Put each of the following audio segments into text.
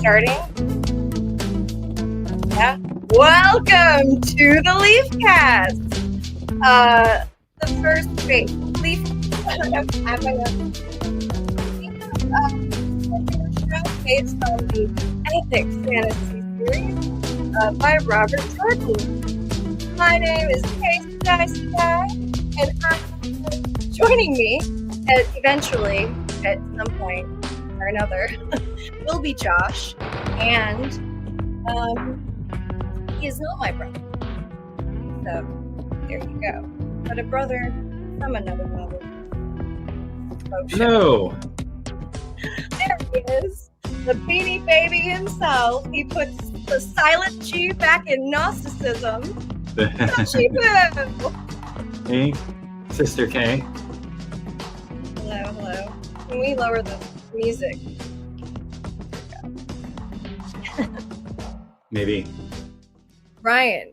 starting? Yeah. Welcome to the LeafCast. The first Leaf show based on the epic fantasy series by Robert Jordan. My name is Casey Dicey Guy, and joining me eventually at some point or another will be Josh, and he is not my brother, so there you go, but a brother from another mother. No, There he is, the Beanie Baby himself. He puts the silent G back in Gnosticism. Hey, Sister K. Hello. Can we lower the music? Maybe. Ryan,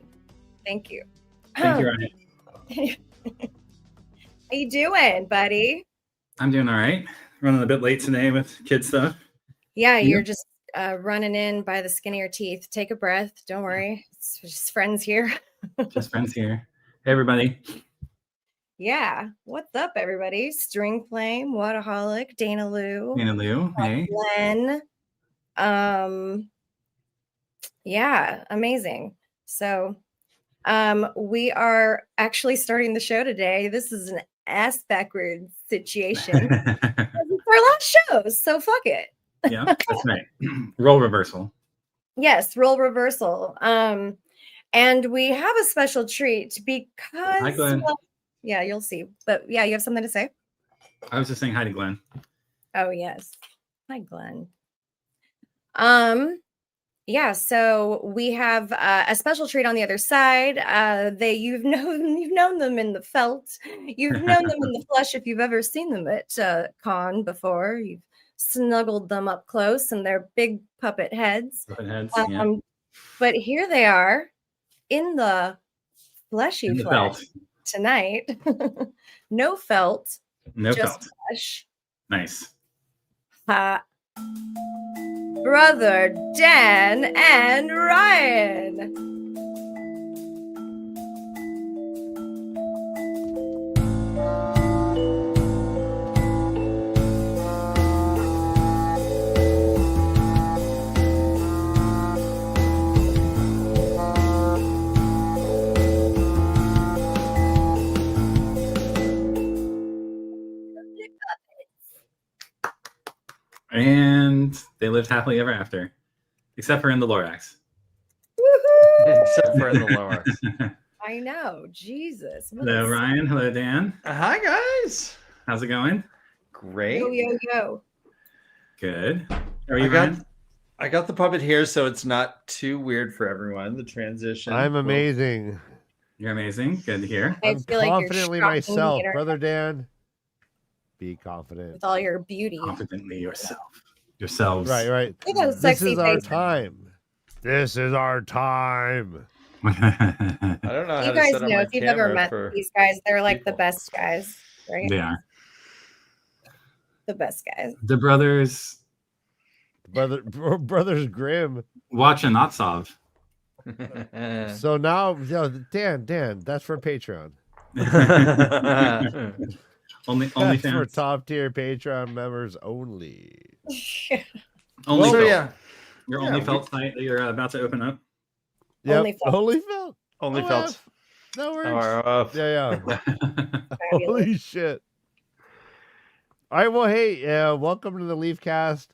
thank you. Thank you, Ryan. How you doing, buddy? I'm doing all right. Running a bit late today with kid stuff. Yeah, you're just running in by the skin of your teeth. Take a breath. Don't worry. It's just friends here. Just friends here. Hey, everybody. Yeah. What's up, everybody? String Flame, Waterholic, Dana Lou, Hey. Glenn. Yeah, amazing. So we are actually starting the show today. This is an ass backwards situation. It's our last show, so fuck it. Yeah, that's right. Role reversal. Yes, role reversal. And we have a special treat because Hi, Glenn. well, yeah, you'll see. But yeah, you have something to say? I was just saying hi to Glenn. Oh, yes. Hi, Glenn. Yeah, so we have a special treat on the other side. You've known them in the felt. You've known them in the flesh if you've ever seen them at con before. You've snuggled them up close and their big puppet heads. Yeah. But here they are in the fleshy flesh felt tonight. No felt. No just felt. Flesh. Nice. Brother Dan and Ryan. And they lived happily ever after, except for in the Lorax. Woohoo! Except for in the Lorax. I know, Jesus. Hello, Ryan. Hello, Dan. Hi, guys. How's it going? Great. Yo. Good. How are you, Ryan? I got the puppet here, so it's not too weird for everyone. The transition. I'm amazing. You're amazing. Good to hear. I'm feel like you're confidently shocking myself, me, brother Dan. Be confident. with all your beauty. Confidently yourself. Yourselves. Right. Look at those This sexy is our faces. time. This is our time. I don't know how You to guys set up know my if you've ever camera met for these guys, they're like the people. best guys, right? They are. The best guys. The brothers Brothers Grimm. watch and not solve. So now, Dan, that's for Patreon. Only That's for fans. top tier Patreon members only. Only so felt. yeah, Your Yeah, only we- felt site that you're about to open up. Yep. Only felt. Only felt. only Oh, felt. That works. Yeah. Fabulous. Holy shit. All right, well, hey, welcome to the LeafCast.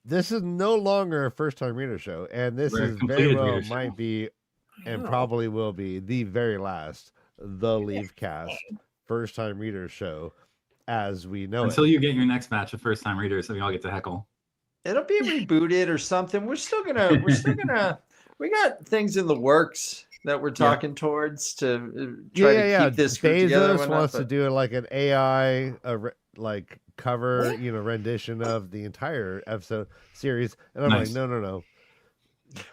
This is no longer a first-time reader show, and this We're a is very completed well reader show. might be, and Oh. probably will be, the very last The LeafCast first-time reader show as we know Until it. you get your next batch of first time readers, so we all get to heckle. It'll be rebooted or something. We're still gonna. We got things in the works that we're talking towards to try to keep this group together. and Bezos whatnot, wants to but- do like an AI, like cover, rendition of the entire episode series, and I'm Nice. like, no.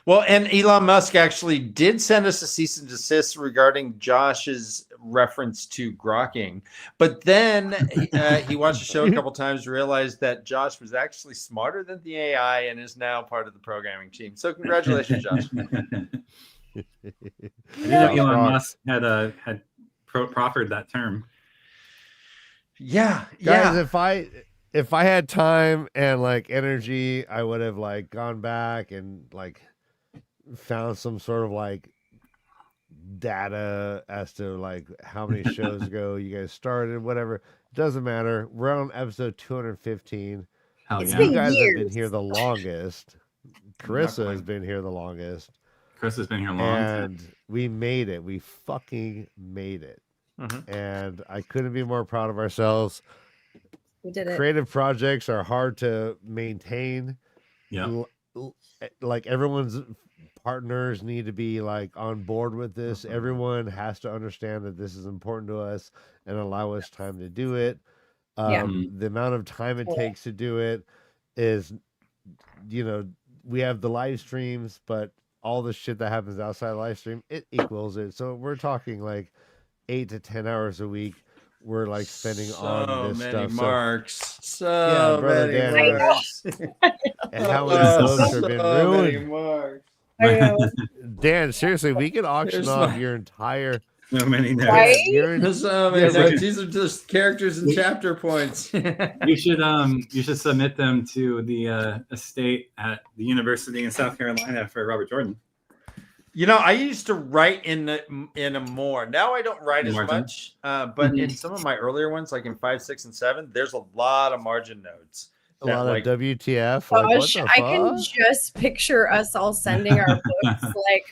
Well, and Elon Musk actually did send us a cease and desist regarding Josh's reference to grokking. But then he watched the show a couple times, realized that Josh was actually smarter than the AI, and is now part of the programming team. So congratulations, Josh. I didn't know Elon Musk had proffered that term. Yeah, guys. If I had time and like energy, I would have like gone back and like found some sort of like data as to like how many shows ago you guys started. Whatever, doesn't matter. We're on episode 215. Hell It's yeah! been You guys years. have been here the longest. Carissa has been here the longest. Chris has been here long, and we made it. We fucking made it. And I couldn't be more proud of ourselves. We did it. Creative projects are hard to maintain. Yeah. Like everyone's partners need to be like on board with this. Everyone has to understand that this is important to us and allow us time to do it. The amount of time it takes to do it is, you know, we have the live streams, but all the shit that happens outside the live stream, it equals it. So we're talking like 8 to 10 hours a week. We're like spending on this stuff. Marks. So brother Dan, marks. And how many books have been ruined? Dan, seriously, we could auction off your entire. So many notes. Right? So many notes. These are just characters and chapter points. You should submit them to the estate at the University in South Carolina for Robert Jordan. You know, I used to write in a more. Now I don't write as much, but in some of my earlier ones, like in 5, 6, and 7, there's a lot of margin notes. A lot of WTF. Gosh, I can just picture us all sending our books like,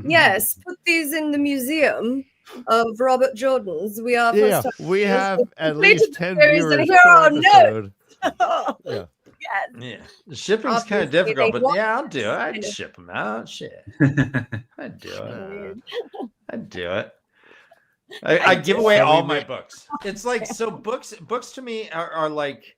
yes, put these in the museum of Robert Jordan's. We are we have at least 10 viewers and per here are episode. Yeah. Yes. Yeah, the shipping's kind of difficult, but yeah, I'll do it. I'd ship them out. Shit, I'd do it. I'd do it. I give away all my books. It's like, so books to me are like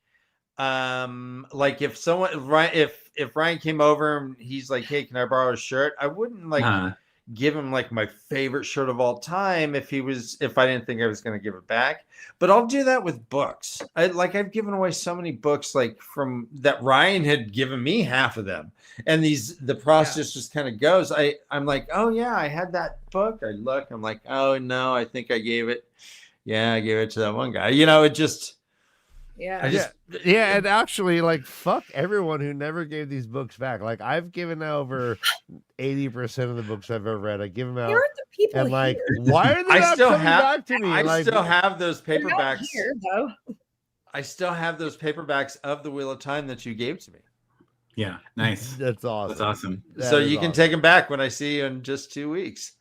if someone if Ryan came over and he's like, hey, can I borrow a shirt? I wouldn't like give him like my favorite shirt of all time if I didn't think I was going to give it back. But I'll do that with books. I've given away so many books like from that Ryan had given me half of them, and the process just kind of goes. I'm like, oh yeah, I had that book. I look, I'm like, oh no, I think I gave it. Yeah, I gave it to that one guy. You know, it just. Yeah. And actually, like, fuck everyone who never gave these books back. Like, I've given over 80% of the books I've ever read. I give them out. Here are the people and like, here. why are they not coming back to me? I still have those paperbacks. Here, though. I still have those paperbacks of the Wheel of Time that you gave to me. Yeah, nice. That's awesome. That's awesome. So you can take them back when I see you in just 2 weeks.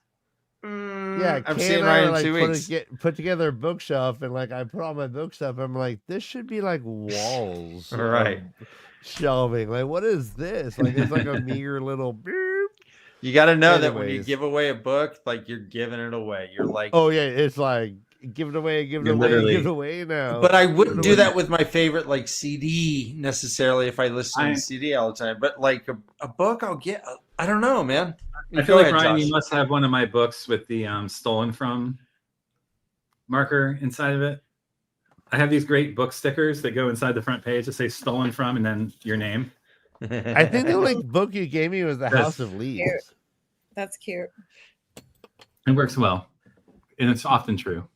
Yeah, I'm seeing Ryan in 2 weeks. Put together a bookshelf, and like I put all my books up. I'm like, this should be like walls, right? Shelving. Like, what is this? Like, it's like a meager little. Boop. You got to know that when you give away a book, like you're giving it away. You're like, oh yeah, it's like give it away, give it away now. But I wouldn't do that with my favorite like CD necessarily if I listen to CD all the time. But like a book, I'll get. I don't know, man. I feel like, Ryan, you must have one of my books with the stolen from marker inside of it. I have these great book stickers that go inside the front page that say stolen from and then your name. I think the only book you gave me was The House of Leaves. Cute. That's cute. It works well. And it's often true.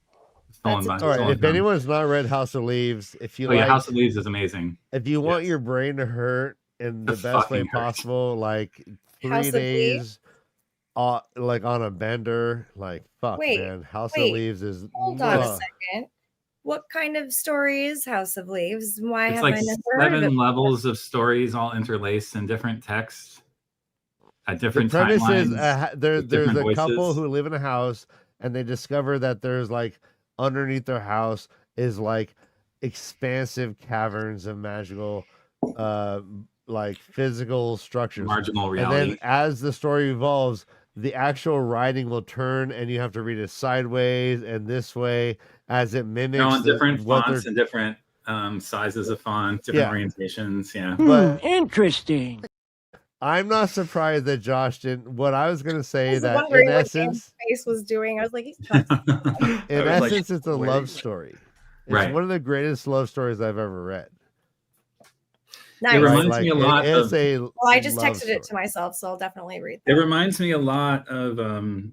All right, if anyone's not read House of Leaves, if you House of Leaves is amazing. If you want your brain to hurt in the best way possible, like 3 days like on a bender, like man, House of Leaves is. Hold on a second. What kind of story is House of Leaves? Why it's have like I never heard of it? 7 levels of stories all interlaced in different texts at different the premise timelines. Is there's a couple who live in a house and they discover that there's like underneath their house is like expansive caverns of magical like physical structures, marginal reality. And then as the story evolves, the actual writing will turn and you have to read it sideways and this way as it mimics. They're on different fonts and different sizes of font, different orientations. Yeah. But interesting. I'm not surprised that Josh didn't. What I was going to say that in essence, face was doing. I was like, he's talking. In I was essence, like, it's a where love you- story. It's Right. one of the greatest love stories I've ever read. Nice. It reminds Like, me a lot it's of. a Well, I just love texted it to story. myself, so I'll definitely read It that. reminds me a lot of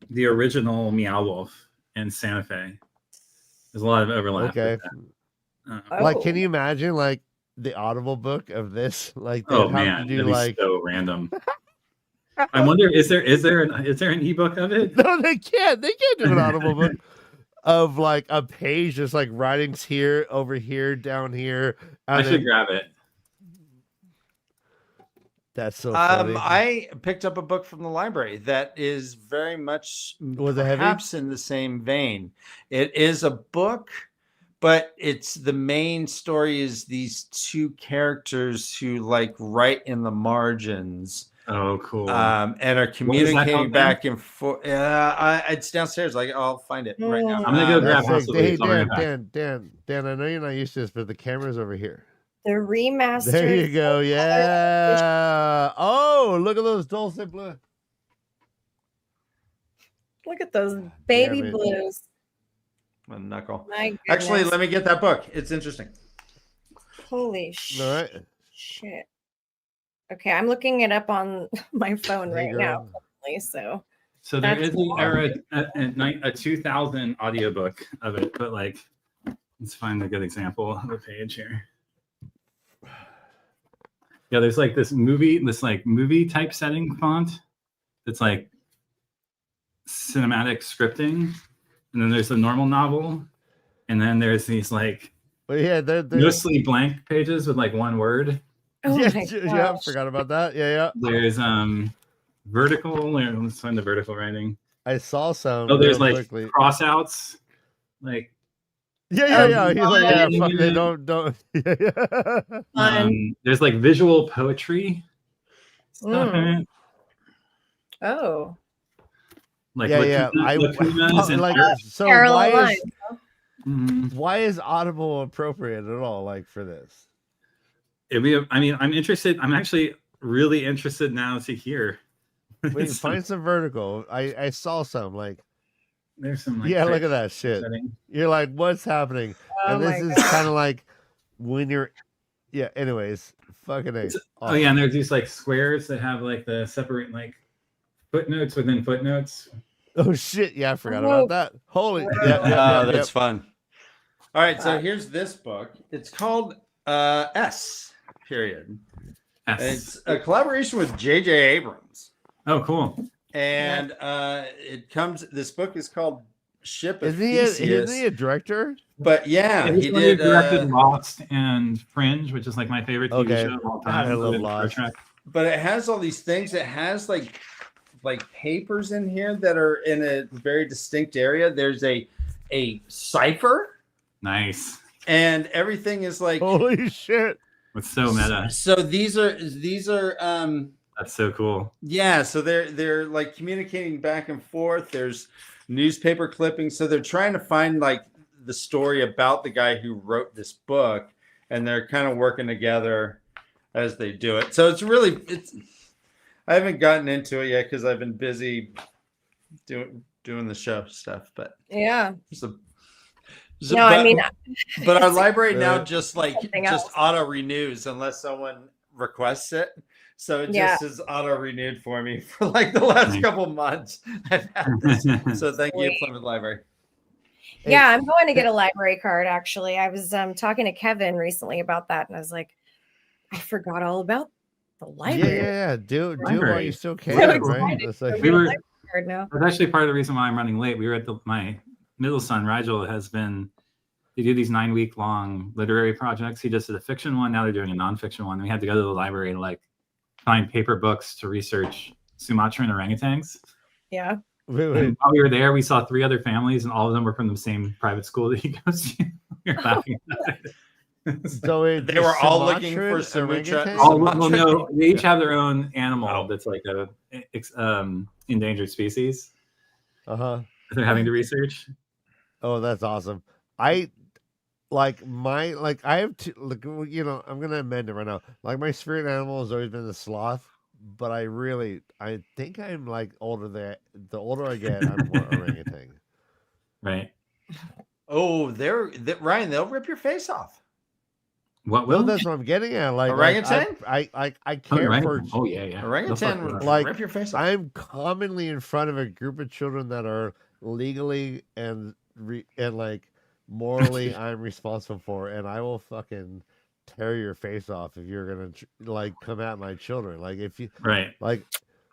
the original Meow Wolf in Santa Fe. There's a lot of overlap. Okay. With that. Like, can Oh. you imagine like the Audible book of this? Like, they'd Oh have man, to that'd do be like. so random. I wonder, is there an ebook of it? No, they can't. They can't do an Audible book of like a page, just like writings here, over here, down here. I And should then, grab it. that's so funny. I picked up a book from the library that is very much Was it heavy? perhaps in the same vein. It is a book, but it's the main story is these two characters who like write in the margins. Oh, cool. And are What is that communicating called, back and forth. It's downstairs. Like I'll find it right now. I'm gonna go grab That's House sick. of Hey, Leaves. I'll bring it back. Dan, I know you're not used to this, but the camera's over here. The remastered. There you go. Yeah. Oh, look at those dulcet blue. Look at those baby Damn it. blues. A knuckle. My goodness. Actually, let me get that book. It's interesting. Holy All right. shit. Okay, I'm looking it up on my phone Hey, right now. girl. Currently, so So there That's is a 2000 audiobook of it, but like, let's find a good example of a page here. Yeah, there's like this movie type setting font that's like cinematic scripting, and then there's the normal novel, and then there's these like But yeah, they're mostly blank pages with like one word. oh yeah, my yeah, gosh. forgot about that. Yeah. There's vertical. Let's find the vertical writing. I saw some. Oh, there's real like quickly. crossouts. Like Yeah. He's like, yeah, yeah. fuck, they don't. there's like visual poetry stuff in it. Oh, Like Yeah. lacunas and like, art. so parallel why lines. is Mhm. why is Audible appropriate at all? Like for this? I'm interested. I'm actually really interested now to hear. Wait, find some vertical. I saw some like. There's some like Yeah, look type at that shit. setting. You're like, what's happening? Oh And this my is kind of like when you're. Yeah. Anyways, fucking A. Oh yeah, and there's these like squares that have like the separate like footnotes within footnotes. Oh shit! Yeah, I forgot Oh. about that. Holy. Wow. Yeah. That's fun. All right, so here's this book. It's called S. Period. S. It's a collaboration with J.J. Abrams, Oh, cool. and it comes. This book is called Ship of Isn't he Theseus. a director? But yeah, He's he the one who did. directed Lost and Fringe, which is like my favorite TV Okay. show of all God, time. I love Star Lost. Trek. But it has all these things. It has like papers in here that are in a very distinct area. There's a cipher, Nice. and everything is like. Holy shit! It's so meta. So these are That's so cool. yeah, so they're like communicating back and forth. There's newspaper clippings, so they're trying to find like the story about the guy who wrote this book, and they're kind of working together as they do it. So it's I haven't gotten into it yet because I've been busy doing the show stuff, but yeah. no, I mean, but our library now Right. just Something just else. auto renews unless someone requests it. So it Yeah. just is auto renewed for me for like the last Nice. couple months. I've had this. So thank you, Sweet. Plymouth Library. yeah, I'm going to get a library card. Actually, I was talking to Kevin recently about that, and I was like, I forgot all about the library. Yeah. Do it while Library. you still So can, right? excited It's to like, get We a were- library card now. That's actually part of the reason why I'm running late. We were at my middle son, Rigel, they do these 9-week long literary projects. He just did a fiction one. Now they're doing a nonfiction one. We had to go to the library to like find paper books to research Sumatran orangutans. Yeah. wait. And while we were there, we saw 3 other families, and all of them were from the same private school that he goes to. We were laughing about it. So They were all looking for Sumatran Sumatra. Well, no, they each have their own animal Oh. that's like a endangered species Uh-huh. that they're having to research. Oh, that's awesome. I have two, like, I'm gonna amend it right now. Like my spirit animal has always been the sloth, but I think I'm like older. The older I get, I'm more orangutan. Right. Oh, Ryan, they'll rip your face off. What Well, will? that's what I'm getting at. Like Orangutan? I care for. Oh yeah. Orangutan will Like, rip your face off. I'm commonly in front of a group of children that are legally and like morally I'm responsible for, and I will fucking tear your face off if you're gonna like come at my children. Like if you like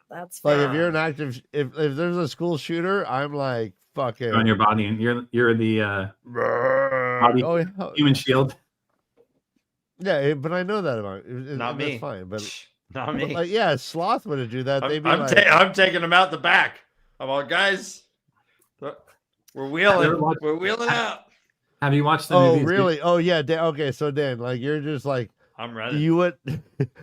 That's like fair. if you're an active if there's a school shooter, I'm like fucking on your body, and you're the body human shield. Yeah, but I know that about Not me. That's fine, but not me. Like, yeah, Sloth would have do that. They'd be I'm taking them out the back. I'm all, guys, we're wheeling. We're wheeling out. Have you watched the movies? Oh, really? Oh, yeah. Okay, so Dan, like, you're just like, I'm ready. You would,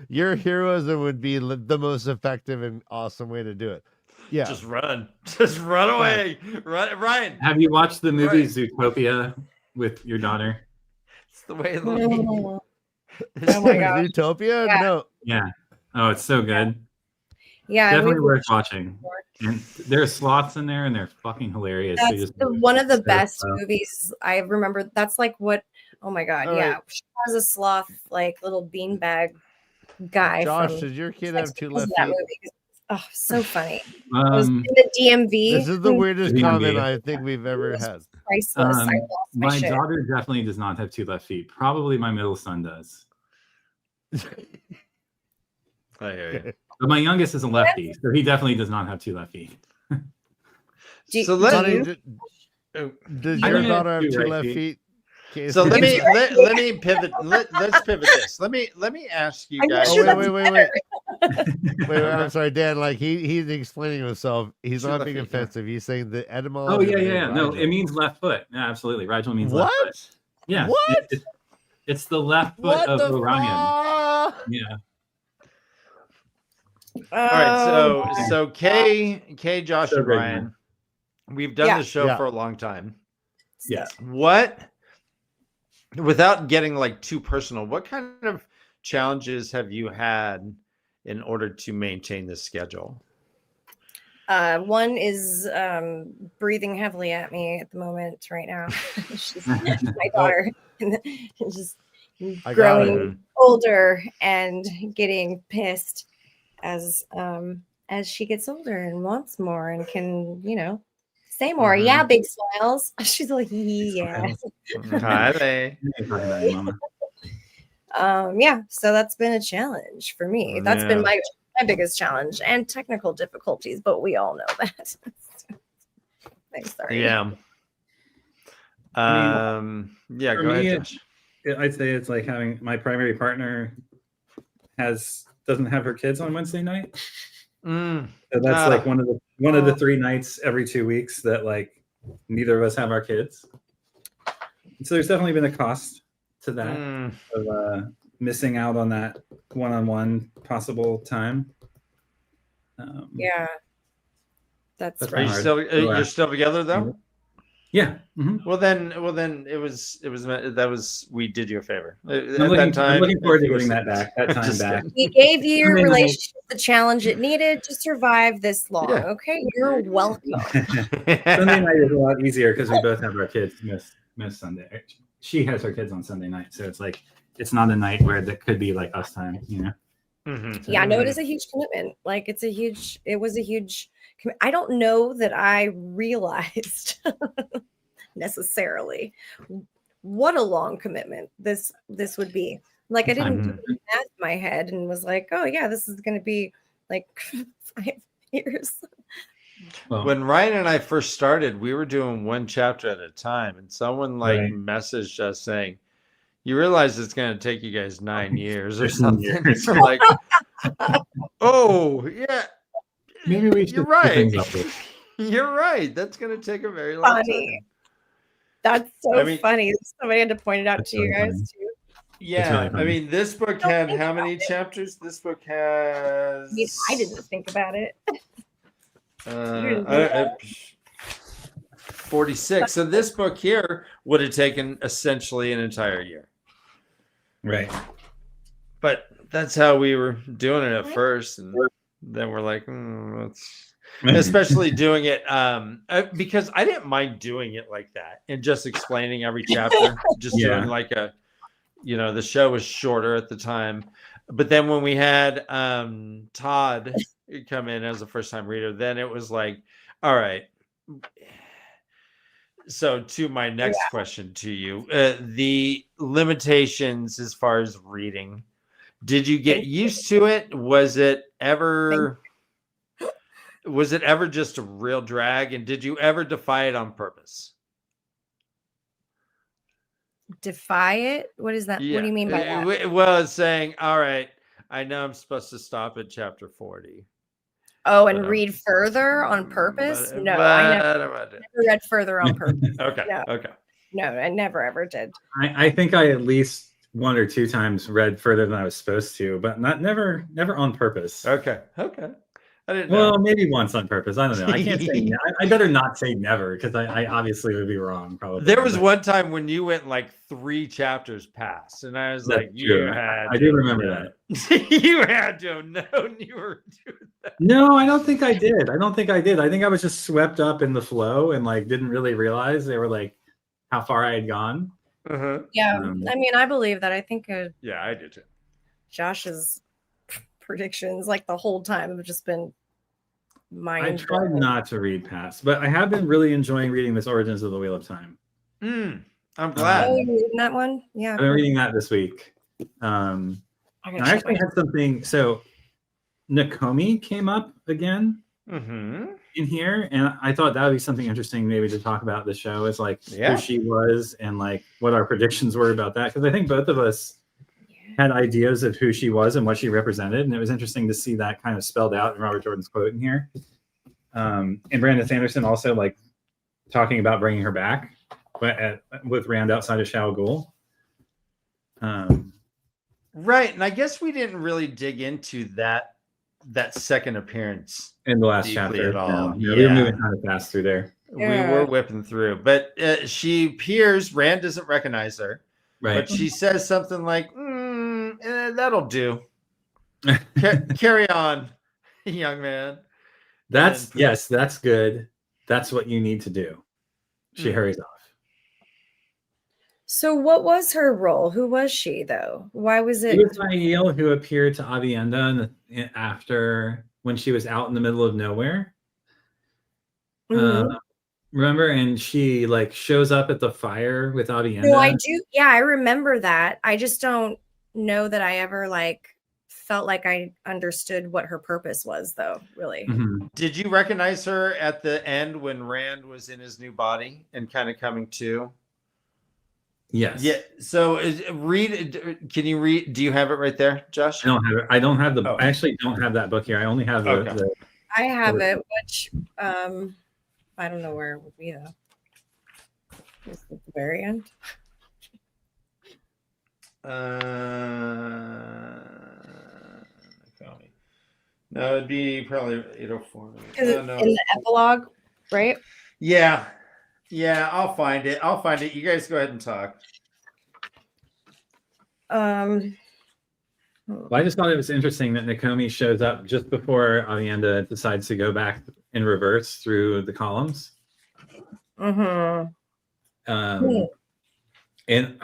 your heroism would be the most effective and awesome way to do it. Yeah. Just run away. Ryan. Have you watched the movie Zootopia with your daughter? It's the way of the leaf. Oh my gosh. Zootopia? Yeah. No. Yeah. Oh, it's so good. Yeah, definitely worth watching. And there's sloths in there, and they're fucking hilarious. That's one of the best movies I remember. That's like what. Oh my god! All yeah, right. she has a sloth, like little beanbag guy. Josh, does your kid have two left feet? Oh, so funny. It was in the DMV. This is the weirdest comment I think we've ever had. Priceless. I lost my shit. daughter definitely does not have two left feet. Probably my middle son does. I hear you. But my youngest is a lefty, so he definitely does not have two left feet. Does your daughter have two left feet? So let me pivot. Let's pivot this. Let me ask you guys. Wait. I'm sorry, Dan. Like he's explaining himself. He's not being offensive. He's saying the etymology. Oh yeah. No, it means left foot. Yeah, absolutely. Rigel means left foot. Yeah. What? It's the left foot of Orion. Yeah. All right. So Kay, Josh, and Ryan, we've done this show for a long time. Yeah. What? Without getting like too personal, what kind of challenges have you had in order to maintain this schedule? One is breathing heavily at me at the moment right now. She's my daughter, and just growing older and getting pissed as she gets older and wants more and can, say more. Yeah, big smiles. She's like, yeah. Hi, babe. Yeah, so that's been a challenge for me. That's been my biggest challenge and technical difficulties, but we all know that. I'm sorry. Yeah. Go ahead, Josh. I'd say it's like having my primary partner doesn't have her kids on Wednesday night. So that's like one of the 3 nights every 2 weeks that like neither of us have our kids. So there's definitely been a cost to that of missing out on that one-on-one possible time. Yeah, that's Are you you're still together though? Yeah. Mm-hmm. Well then we did you a favor. I'm looking forward to getting that time back. We gave you your relationship the challenge it needed to survive this long. Yeah. Okay, you're welcome. Sunday night is a lot easier because we both have our kids miss Sunday. She has her kids on Sunday night, so it's like it's not a night where that could be like us time, Mm-hmm. Yeah, no, it is a huge commitment. Like it was a huge. I don't know that I realized necessarily what a long commitment this would be. Like I didn't do the math in my head and was like, oh yeah, this is going to be like 5 years. When Ryan and I first started, we were doing one chapter at a time, and someone messaged us saying, "You realize it's going to take you guys 9 years or something." We're like, "Oh yeah, maybe we should." You're right. You're right. That's going to take a very long time. That's so funny. Somebody had to point it out to you guys too. Yeah, I mean, this book had how many chapters? This book has. I didn't think about it. 46. So this book here would have taken essentially an entire year. Right. But that's how we were doing it at first. And then we're like, let's. Especially doing it because I didn't mind doing it like that and just explaining every chapter, just doing like a, the show was shorter at the time, but then when we had Todd come in as a first-time reader, then it was like, all right. So to my next question to you, the limitations as far as reading, did you get used to it? Was it ever just a real drag? And did you ever defy it on purpose? Defy it? What is that? What do you mean by that? Well, it's saying, all right, I know I'm supposed to stop at chapter 40. Oh, and read further on purpose? No, I never read further on purpose. Okay. Okay. No, I never ever did. I think I at least 1 or 2 times read further than I was supposed to, but never on purpose. Okay. I didn't know. Well, maybe once on purpose. I don't know. I can't say. I better not say never because I obviously would be wrong. Probably. There was one time when you went like 3 chapters past, and I was like, I do remember that. You had to have known you were doing that. No, I don't think I did. I think I was just swept up in the flow and like didn't really realize they were like how far I had gone. Uh-huh. Yeah, I mean, I believe that. I think. Yeah, I did too. Josh's predictions like the whole time have just been I tried not to read past, but I have been really enjoying reading this Origins of the Wheel of Time. I'm glad. Oh, you're reading that one? Yeah. I've been reading that this week. I actually had something. So Nakomi came up again in here, and I thought that would be something interesting maybe to talk about the show is like who she was and like what our predictions were about that. Because I think both of us had ideas of who she was and what she represented, and it was interesting to see that kind of spelled out in Robert Jordan's quote in here. And Brandon Sanderson also like talking about bringing her back with Rand outside of Shao Ghul. Right, and I guess we didn't really dig into that second appearance in the last chapter at all. We were moving kind of fast through there. We were whipping through, but she appears. Rand doesn't recognize her, right? But she says something like, "That'll do. Carry on, young man." That's good. That's what you need to do. She hurries off. So what was her role? Who was she, though? Why was it? She was Mael who appeared to Aviendha after when she was out in the middle of nowhere. Remember? And she like shows up at the fire with Aviendha. No, I do. Yeah, I remember that. I just don't know that I ever like felt like I understood what her purpose was, though, really. Did you recognize her at the end when Rand was in his new body and kind of coming to? Yes. Yeah. So can you read? Do you have it right there, Josh? I don't have it. I don't have I actually don't have that book here. I only have the I have it, which I don't know where it would be though. Is it the very end? No, it'd be probably 804. Because it's in the epilogue, right? Yeah. Yeah, I'll find it. You guys go ahead and talk. Well, I just thought it was interesting that Nakomi shows up just before Aviendha decides to go back in reverse through the columns. And I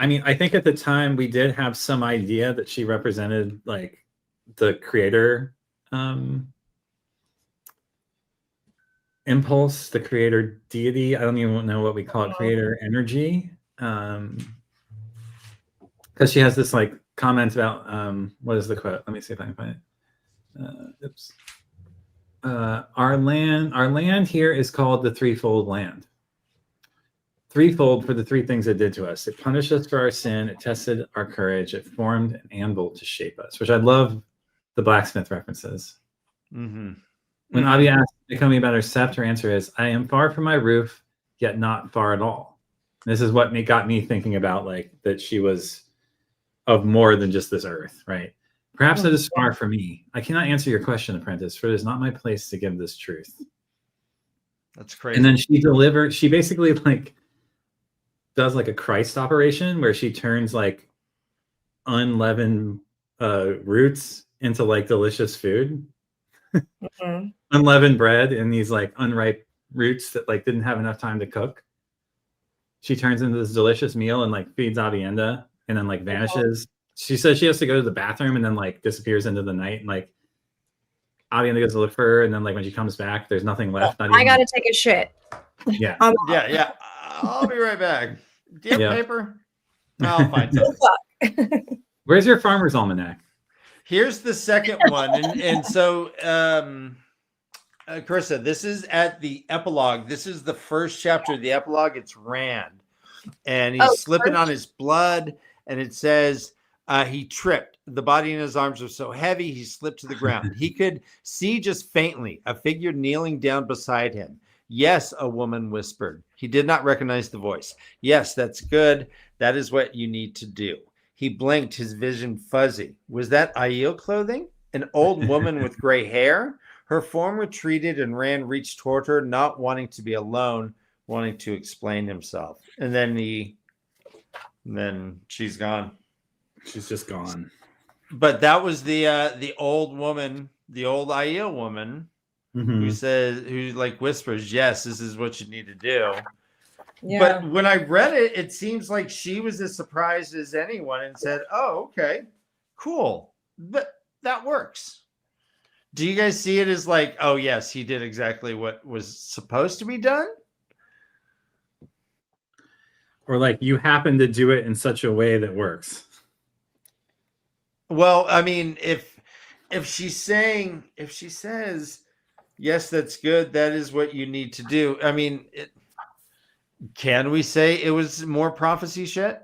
mean, I think at the time we did have some idea that she represented like the creator impulse, the creator deity. I don't even know what we call it, creator energy. Because she has this like comment about what is the quote? Let me see if I can find it. Our land here is called the threefold land. Threefold for the 3 things it did to us. It punished us for our sin. It tested our courage. It formed an anvil to shape us, which I love the blacksmith references. When Avi asked Nakomi about her sept, her answer is, I am far from my roof, yet not far at all. This is what got me thinking about like that she was of more than just this earth, right? Perhaps it is far from me. I cannot answer your question, apprentice, for it is not my place to give this truth. That's crazy. And then she basically like does like a Christ operation where she turns like unleavened roots into like delicious food. unleavened bread and these like unripe roots that like didn't have enough time to cook. She turns into this delicious meal and like feeds Avienda and then like vanishes. She says she has to go to the bathroom and then like disappears into the night and like Avienda goes to look for her and then like when she comes back, there's nothing left. I gotta take a shit. Yeah. Yeah. I'll be right back. Do you have paper? I'll find something. Where's your Farmer's Almanac? Here's the second one. And so, Carissa, this is at the epilogue. This is the first chapter of the epilogue. It's Rand. And he's slipping on his blood. And it says he tripped. The body in his arms was so heavy, he slipped to the ground. He could see just faintly a figure kneeling down beside him. Yes, a woman whispered. He did not recognize the voice. Yes, that's good. That is what you need to do. He blinked, his vision fuzzy. Was that Aiel clothing? An old woman with gray hair? Her form retreated and Rand reached toward her, not wanting to be alone, wanting to explain himself. And then she's gone. She's just gone. But that was the old woman, the old Aiel woman, who like whispers, yes, this is what you need to do. Yeah. But when I read it, it seems like she was as surprised as anyone and said, oh, okay, cool. But that works. Do you guys see it as like, oh, yes, he did exactly what was supposed to be done? Or like you happen to do it in such a way that works. Well, I mean, if she says, yes, that's good, that is what you need to do. I mean, can we say it was more prophecy shit?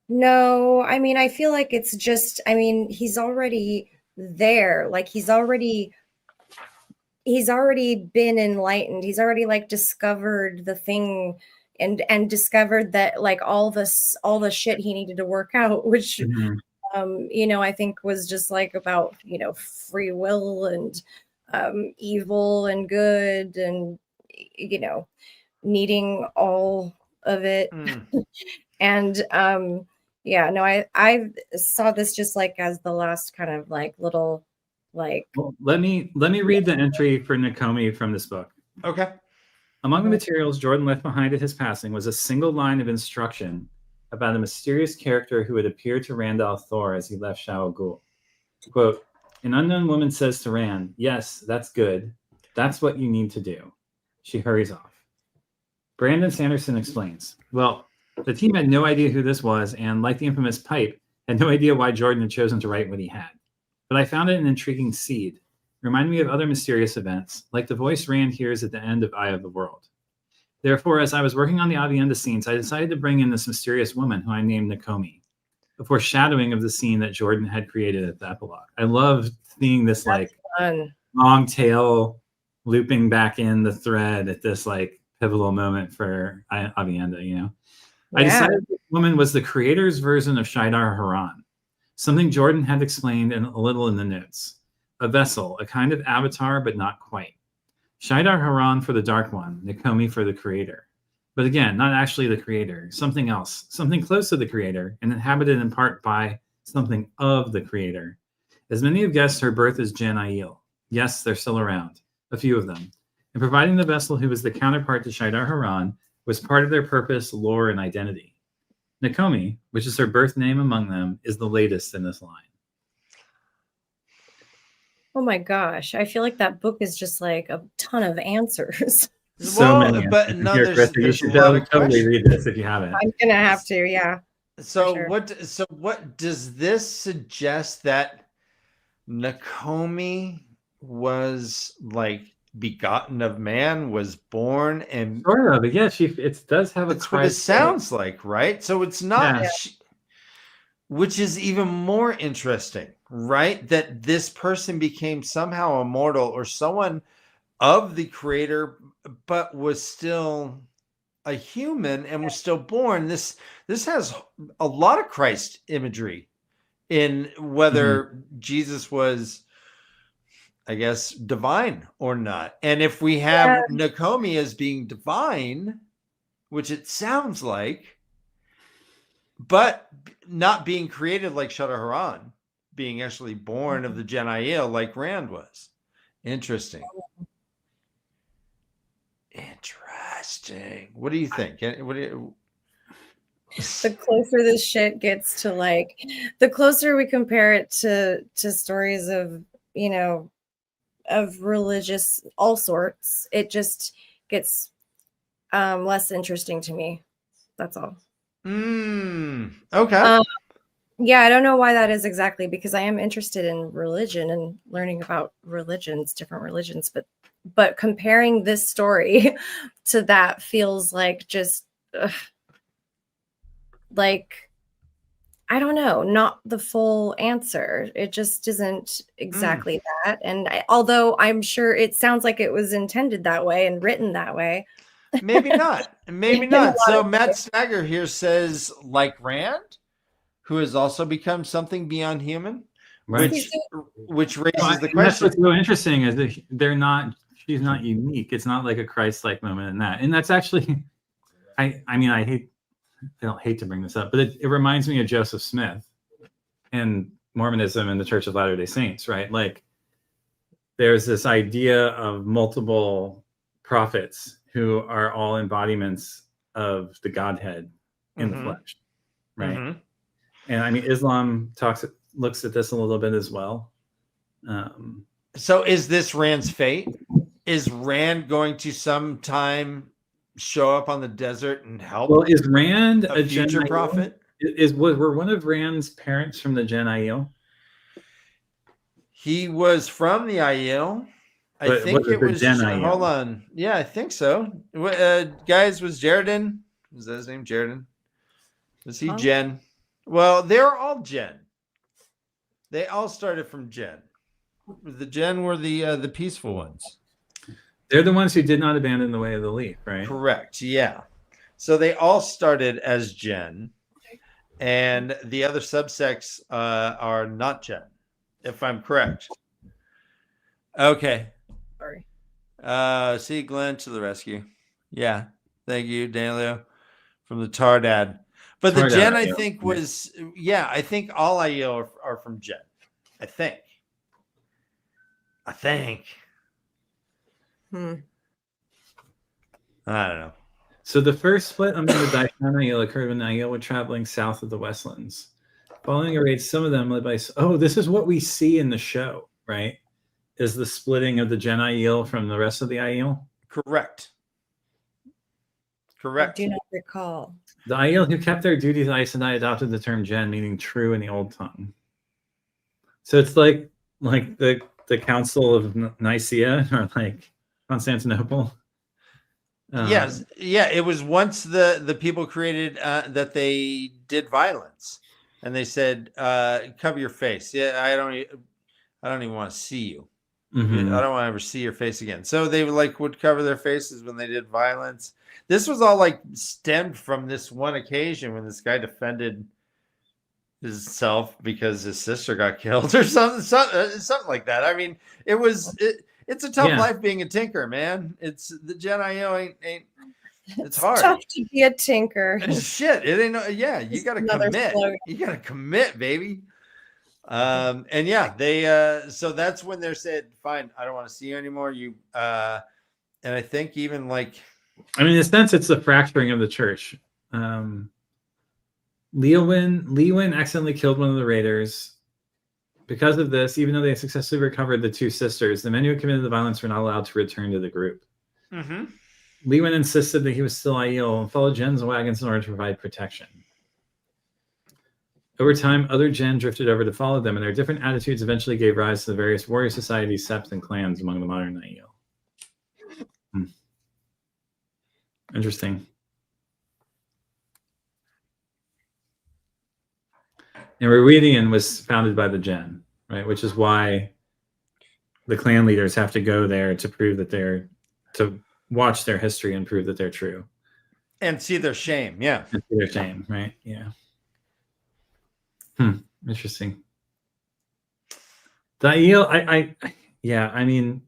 No, I mean, I feel like it's just, I mean, he's already there. Like he's already been enlightened. He's already like discovered the thing and discovered that like all the shit he needed to work out, which you know, I think was just like about, you know, free will and evil and good and, you know, needing all of it. And yeah, no, I saw this just like as the last kind of like little like. Well, let me read the entry for Nakomi from this book. Okay. Among the materials Jordan left behind at his passing was a single line of instruction about a mysterious character who had appeared to Rand al'Thor as he left Shao Ghul. Quote, an unknown woman says to Rand, yes, that's good. That's what you need to do. She hurries off. Brandon Sanderson explains, well, the team had no idea who this was and, like the infamous pipe, had no idea why Jordan had chosen to write what he had. But I found it an intriguing seed. Reminded me of other mysterious events, like the voice Rand hears at the end of Eye of the World. Therefore, as I was working on the Avienda scenes, I decided to bring in this mysterious woman who I named Nakomi, a foreshadowing of the scene that Jordan had created at the epilogue. I love seeing this long tail looping back in the thread at this like pivotal moment for Avienda, you know? Yeah. I decided this woman was the creator's version of Shaidar Haran, something Jordan had explained a little in the notes. A vessel, a kind of avatar, but not quite. Shaidar Haran for the Dark One, Nakomi for the creator. But again, not actually the creator, something else, something close to the creator, and inhabited in part by something of the creator. As many have guessed, her birth is Jen Aiel. Yes, they're still around, a few of them. And providing the vessel who was the counterpart to Shaidar Haran was part of their purpose, lore, and identity. Nakomi, which is her birth name among them, is the latest in this line. Oh my gosh. I feel like that book is just like a ton of answers. So many. But no, you should totally read this if you haven't. I'm going to have to, yeah. So what does this suggest that Nakomi was like begotten of man, was born and sort of, yeah, it does have a that's what it sounds like, right? So it's not which is even more interesting, right? That this person became somehow immortal or someone of the creator, but was still a human and was still born. This has a lot of Christ imagery in whether Jesus was, I guess, divine or not. And if we have Nakomi as being divine, which it sounds like, but not being created like Shaidar Haran, being actually born of the Gen Aiel like Rand was. Interesting. Interesting. What do you think? What do you... The closer this shit gets to like, the closer we compare it to stories of, you know, of religious all sorts, it just gets less interesting to me. That's all. Okay. Yeah, I don't know why that is exactly, because I am interested in religion and learning about religions, different religions, but comparing this story to that feels like just like, I don't know, not the full answer. It just isn't exactly that. And although I'm sure it sounds like it was intended that way and written that way. Maybe not. Maybe not. So Matt Stagger here says, like Rand, who has also become something beyond human, Right. which raises the question. That's what's so interesting is that she's not unique. It's not like a Christ-like moment in that. And that's actually, I don't hate to bring this up, but it reminds me of Joseph Smith and Mormonism and the Church of Latter-day Saints, right? Like there's this idea of multiple prophets who are all embodiments of the Godhead in the flesh, right? And I mean, Islam looks at this a little bit as well. So is this Rand's fate? Is Rand going to sometime show up on the desert and help? Well, is Rand a future prophet? Were one of Rand's parents from the Gen Aiel? He was from the Aiel. I think it was Gen Aiel? Hold on. Yeah, I think so. Guys, was Jaredin? Was that his name? Jaredin? Was he Gen? Well, they're all Gen. They all started from Gen. The Gen were the peaceful ones. They're the ones who did not abandon the way of the leaf, right? Correct. Yeah. So they all started as Gen, and the other subsects are not Gen, if I'm correct. Okay. Sorry. See Glenn to the rescue. Yeah. Thank you, Daniel, from the Tardad. But the Gen, I think, was, I think all Aiel are from Gen. I think. I don't know. So the first split among the Daishan Aiel occurred when the Aiel were traveling south of the Westlands. Following a raid, some of them led by... Oh, this is what we see in the show, right? Is the splitting of the Gen Aiel from the rest of the Aiel? Correct. I do not recall. The Aiel who kept their duties Aes Sedai adopted the term Gen, meaning true in the Old Tongue. So it's like the Council of Nicaea or like Constantinople. Yes, it was once the people created that they did violence, and they said, "Cover your face." Yeah, I don't even want to see you. I don't want to ever see your face again. So they would cover their faces when they did violence. This was all stemmed from this one occasion when this guy defended himself because his sister got killed or something like that. I mean, it's a tough life being a tinker, man. It's the Gen Aiel ain't it's hard. It's tough to be a tinker. Shit, it ain't. You got to commit. Slogan. You got to commit, baby. And they so that's when they said, "Fine, I don't want to see you anymore." You and I think even in a sense, it's the fracturing of the church. Leewin accidentally killed one of the raiders. Because of this, even though they successfully recovered the two sisters, the men who committed the violence were not allowed to return to the group. Leewin insisted that he was still Aiel and followed Gen's wagons in order to provide protection. Over time, other Gen drifted over to follow them, and their different attitudes eventually gave rise to the various warrior societies, septs, and clans among the modern Aiel. Interesting. And Rhuidean was founded by the Gen, right? Which is why the clan leaders have to go there to prove that to watch their history and prove that they're true. And see their shame, yeah. And see their shame, right? Yeah. Interesting. The Aiel, I mean,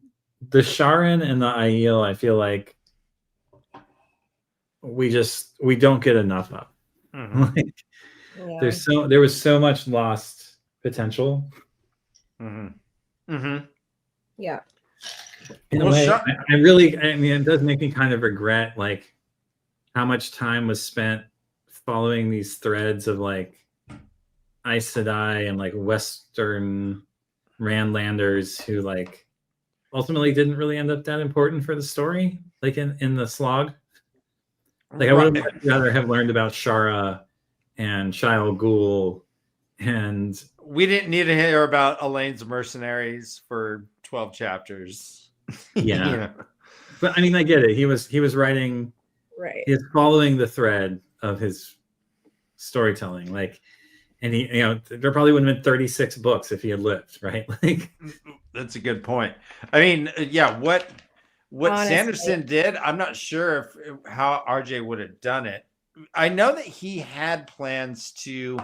the Sharan and the Aiel, I feel like we don't get enough of. There was so much lost potential. Yeah. In a way, I mean, it does make me kind of regret like how much time was spent following these threads of like Aes Sedai and like Western Randlanders who like ultimately didn't really end up that important for the story, like in the slog. Like I would have rather have learned about Shara and Shia Ghul, and we didn't need to hear about Elaine's mercenaries for 12 chapters. Yeah. You know? But I mean, I get it. He was writing, right. He's following the thread of his storytelling, like, and he, you know, there probably would have been 36 books if he had lived, right? Like, that's a good point. I mean, yeah, what honestly, Sanderson did, I'm not sure how RJ would have done it. I know that he had plans to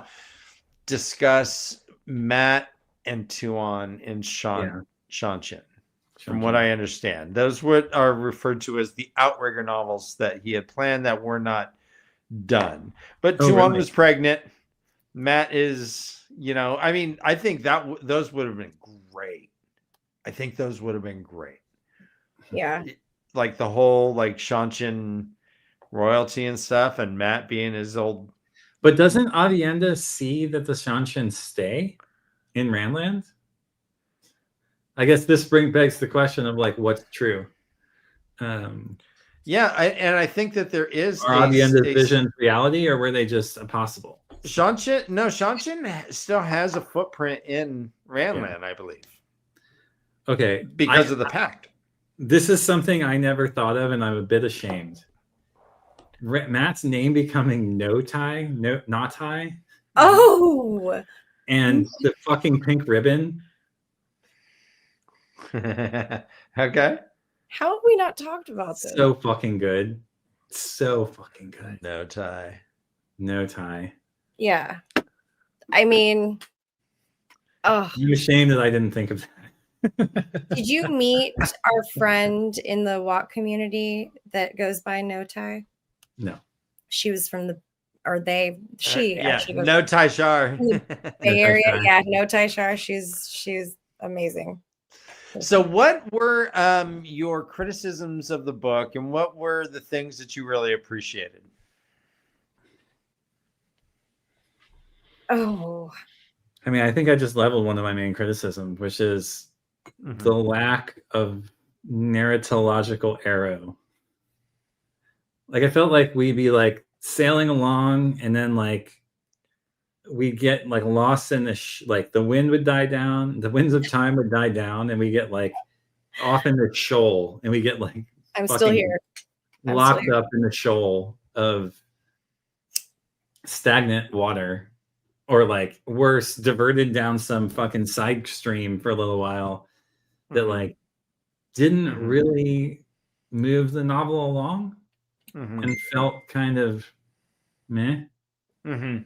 discuss Matt and Tuon in Shanshin. From what I understand, those are referred to as the Outrigger novels that he had planned that were not done. But Tuon was pregnant. Matt is, you know, I mean, I think that those would have been great. I think those would have been great. Yeah. Like the whole like Shanshin royalty and stuff, and Matt being his old. But doesn't Avienda see that the Shanshin stay in Randland? I guess this begs the question of like what's true. Yeah, I think that there is Avienda's vision reality, or were they just impossible? Shanshin still has a footprint in Randland, I believe. Okay, because of the pact. This is something I never thought of, and I'm a bit ashamed. Matt's name becoming Notai. Oh, and the fucking pink ribbon. Okay. How have we not talked about this? So fucking good. So fucking good. Notai. Yeah. I mean, I'm ashamed that I didn't think of that. Did you meet our friend in the walk community that goes by Notai? No. She was from actually Notai Shar. Bay Area. Yeah, Notai Shar. She's amazing. So what were your criticisms of the book, and what were the things that you really appreciated? Oh. I mean, I think I just leveled one of my main criticisms, which is the lack of narratological arrow. Like I felt like we'd be like sailing along, and then like we get like lost in the like the wind would die down, the winds of time would die down, and we get like off in the shoal, and we get like I'm still here, locked up in the shoal of stagnant water, or like worse, diverted down some fucking side stream for a little while that like didn't really move the novel along and felt kind of meh. I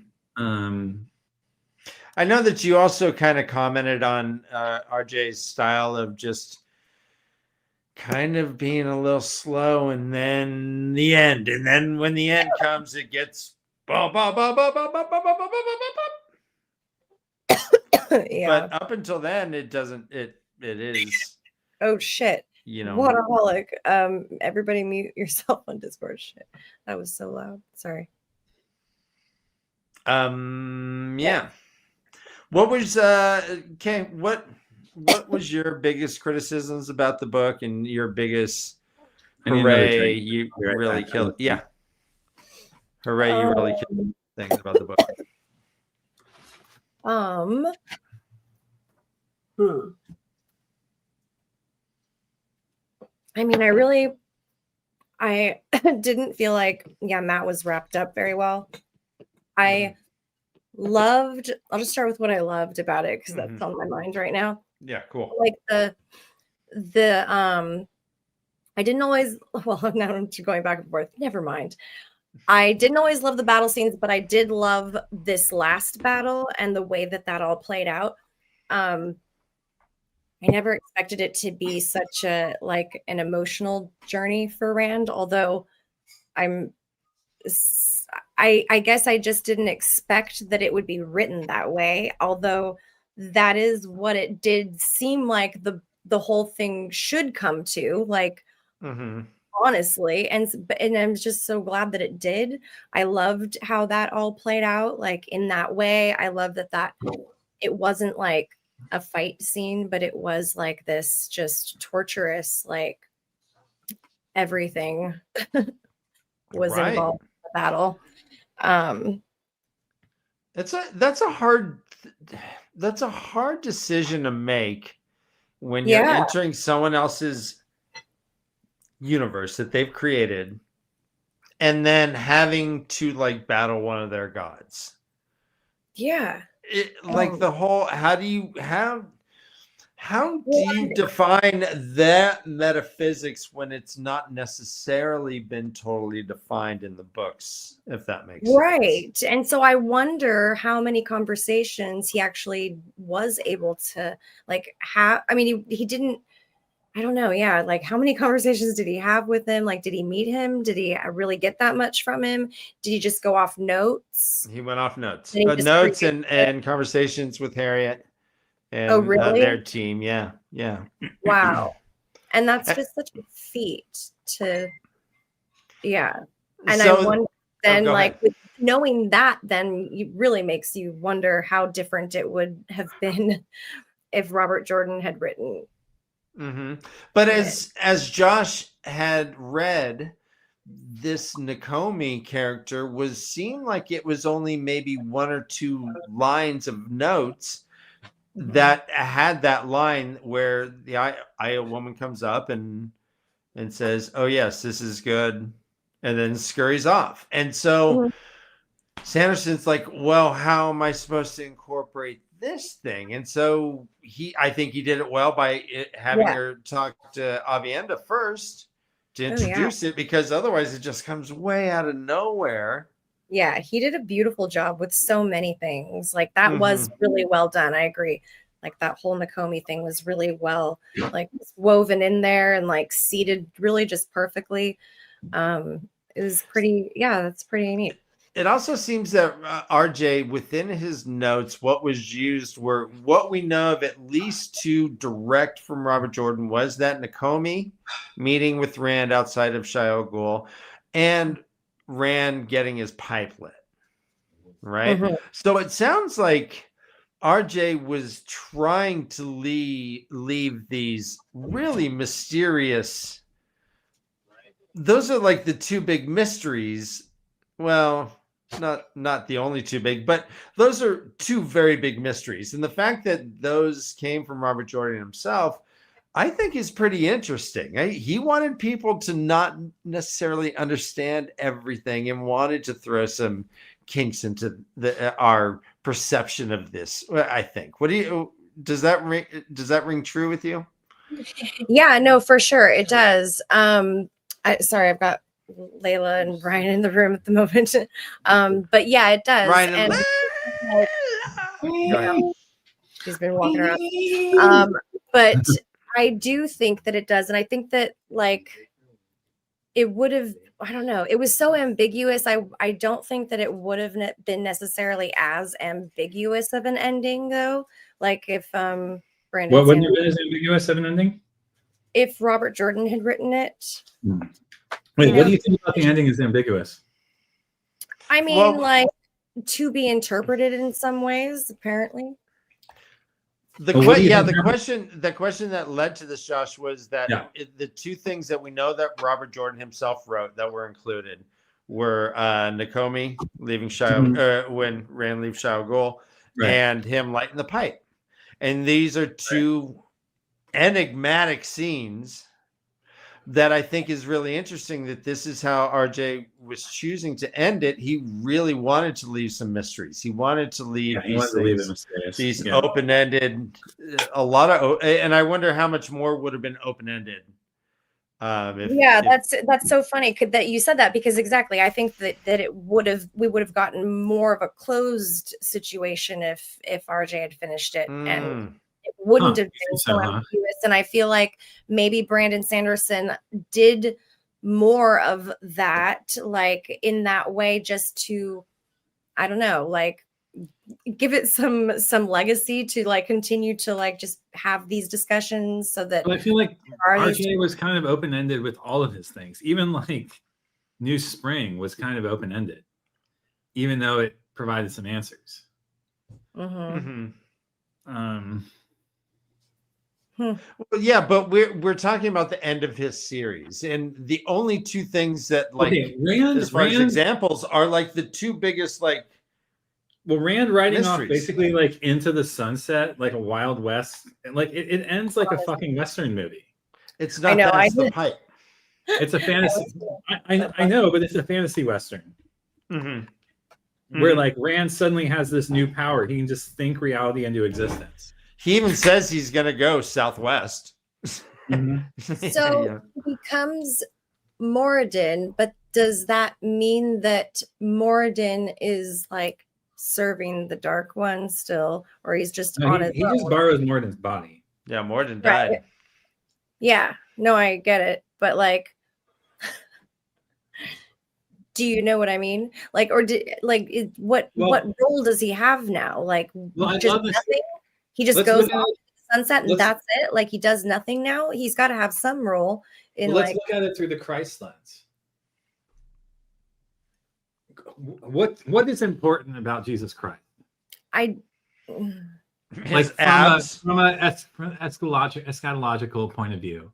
know that you also kind of commented on RJ's style of just kind of being a little slow, and then the end, and then when the end comes, it gets yeah. But up until then, it doesn't. It is. Oh shit! You know, Waterholic. Everybody mute yourself on Discord. Shit, that was so loud. Sorry. Yeah. What was okay? What was your biggest criticisms about the book, and your biggest hooray? You really killed. Yeah. Hooray! You really killed things about the book. I mean, I didn't feel like, Matt was wrapped up very well. I'll just start with what I loved about it, because that's on my mind right now. Yeah, cool. Like I didn't always, well, now I'm going back and forth. Never mind. I didn't always love the battle scenes, but I did love this last battle and the way that all played out. I never expected it to be such an emotional journey for Rand, although I guess I just didn't expect that it would be written that way. Although that is what it did seem like the whole thing should come to, like, honestly. And I'm just so glad that it did. I loved how that all played out, like, in that way. I love that it wasn't like a fight scene, but it was like this just torturous, like, everything was involved in the battle. That's a hard decision to make when you're entering someone else's universe that they've created and then having to like battle one of their gods. Like the whole, how do you define that metaphysics when it's not necessarily been totally defined in the books, if that makes sense? Right. And so I wonder how many conversations he actually was able to like have. I mean, he didn't, I don't know. Yeah. Like, how many conversations did he have with him? Like, did he meet him? Did he really get that much from him? Did he just go off notes? He went off notes. Notes and conversations with Harriet and really? Their team. Yeah. Wow. And that's just such a feat to, and so, I wonder then, like, knowing that, then it really makes you wonder how different it would have been if Robert Jordan had written. But as Josh had read, this Nakomi character seemed like it was only maybe one or two lines of notes that had that line where the Aya woman comes up and says, "Oh yes, this is good," and then scurries off. And so Sanderson's like, "Well, how am I supposed to incorporate this thing?" And so I think he did it well by having her talk to Avienda first to introduce it, because otherwise it just comes way out of nowhere. Yeah, he did a beautiful job with so many things. Like, that was really well done. I agree. Like, that whole Nakomi thing was really well, like, woven in there and like seated really just perfectly. It was pretty, that's pretty neat. It also seems that RJ, within his notes, what was used were what we know of at least two direct from Robert Jordan was that Nakomi meeting with Rand outside of Shia Ghul and Rand getting his pipe lit. Right? So it sounds like RJ was trying to leave these really mysterious. Those are like the two big mysteries. Well, not the only two big, but those are two very big mysteries. And the fact that those came from Robert Jordan himself, I think is pretty interesting. He wanted people to not necessarily understand everything and wanted to throw some kinks into our perception of this, I think. Does that ring true with you? Yeah, no, for sure. It does. Sorry, I've got Layla and Ryan in the room at the moment. But yeah, it does. Ryan and she's been walking around. But I do think that it does. And I think that, like, it would have, I don't know, it was so ambiguous. I don't think that it would have been necessarily as ambiguous of an ending, though. Like, if Brandon what wouldn't have been as ambiguous of an ending? If Robert Jordan had written it. Wait, what do you think about the ending is ambiguous? I mean, like, to be interpreted in some ways, apparently. The question that led to this, Josh, was that the two things that we know that Robert Jordan himself wrote that were included were Nakomi leaving Shia when Rand leaves Shia Ghul, and him lighting the pipe. And these are two enigmatic scenes that I think is really interesting, that this is how RJ was choosing to end it. He really wanted to leave some mysteries. He wanted to leave these open-ended, a lot of, and I wonder how much more would have been open-ended. That's so funny that you said that, because exactly, I think that we would have gotten more of a closed situation if RJ had finished it, and it wouldn't have been so ambiguous. And I feel like maybe Brandon Sanderson did more of that, like, in that way, just to, I don't know, like, give it some legacy to like continue to like just have these discussions so that I feel like RJ was kind of open-ended with all of his things. Even like New Spring was kind of open-ended, even though it provided some answers. Well, yeah, but we're talking about the end of his series, and the only two things that like as far as examples are like the two biggest like. Well, Rand riding mysteries. off basically like into the sunset, like a Wild West, and like it ends like a fucking Western movie. It's not that's the pipe. It's a fantasy. I know, but it's a fantasy Western. Where like Rand suddenly has this new power. He can just think reality into existence. He even says he's gonna go southwest. So he becomes Moradin, but does that mean that Moradin is like serving the Dark One still, or he's just on his own? He just borrows Moradin's body. Yeah, Moradin died. Right. Yeah, no, I get it, but like, do you know what I mean? Like, or what role does he have now? Like, just nothing. He just goes off to the sunset and that's it. Like, he does nothing now. He's got to have some role in. Let's look at it through the Christ lens. What is important about Jesus Christ? His like abs. from an eschatological point of view.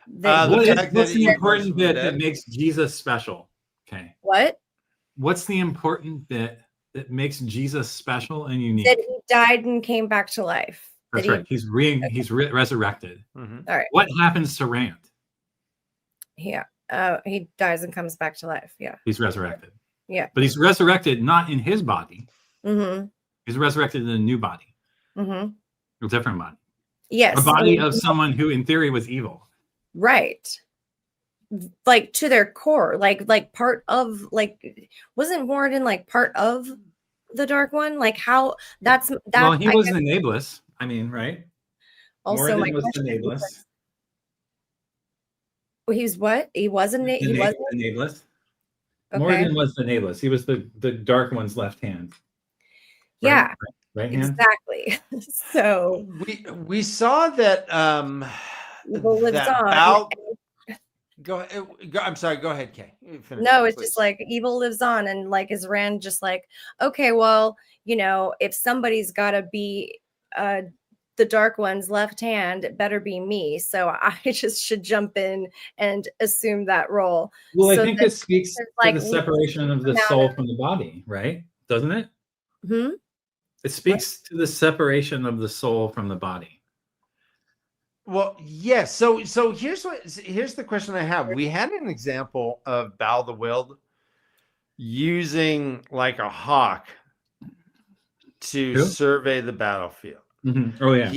What's the important bit that makes Jesus special? Okay. What's the important bit that makes Jesus special and unique? That he died and came back to life. That's right. He's resurrected. All right. What happens to Rand? Yeah. He dies and comes back to life. Yeah. He's resurrected. Yeah. But he's resurrected not in his body. Mm-hmm. He's resurrected in a new body. Mm-hmm. A different body. Yes. A body of someone who in theory was evil. Right. Like to their core. Like part of like wasn't Moradin like part of the Dark One? Like how that's that well, he was the Nameless. I mean, right? Also Moradin was the Nameless. He was what? He wasn't he was the Nameless. Okay. Moradin was the Nameless. He was the Dark One's left hand. Right? Yeah. Right hand? Exactly. So we saw that evil lives on. Go, I'm sorry. Go ahead, Kay. No, it's just like evil lives on, and like is Rand just like, okay, well, you know, if somebody's got to be the Dark One's left hand, it better be me. So I just should jump in and assume that role. Well, so I think it speaks to the separation of the soul from the body, right? Doesn't it? Hmm? It speaks to the separation of the soul from the body. Well, yes. So here's the question I have. We had an example of Bal the Willed using like a hawk to survey the battlefield. Mm-hmm. Oh yeah.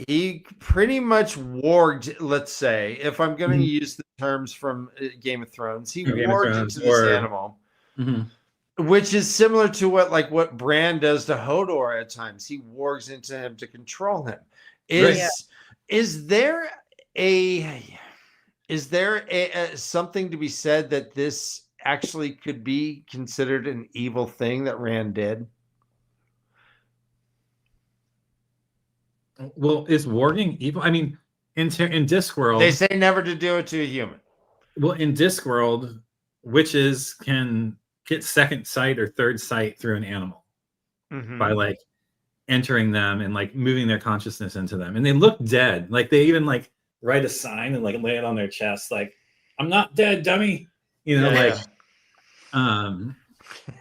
He pretty much warged, let's say, if I'm going to use the terms from Game of Thrones, he warged into this animal, which is similar to what Bran does to Hodor at times. He wargs into him to control him. Is there something to be said that this actually could be considered an evil thing that Rand did? Well, is warging evil? I mean, in Discworld, they say never to do it to a human. Well, in Discworld, witches can get second sight or third sight through an animal by like entering them and like moving their consciousness into them, and they look dead. Like they even like write a sign and like lay it on their chest, like "I'm not dead, dummy." You know,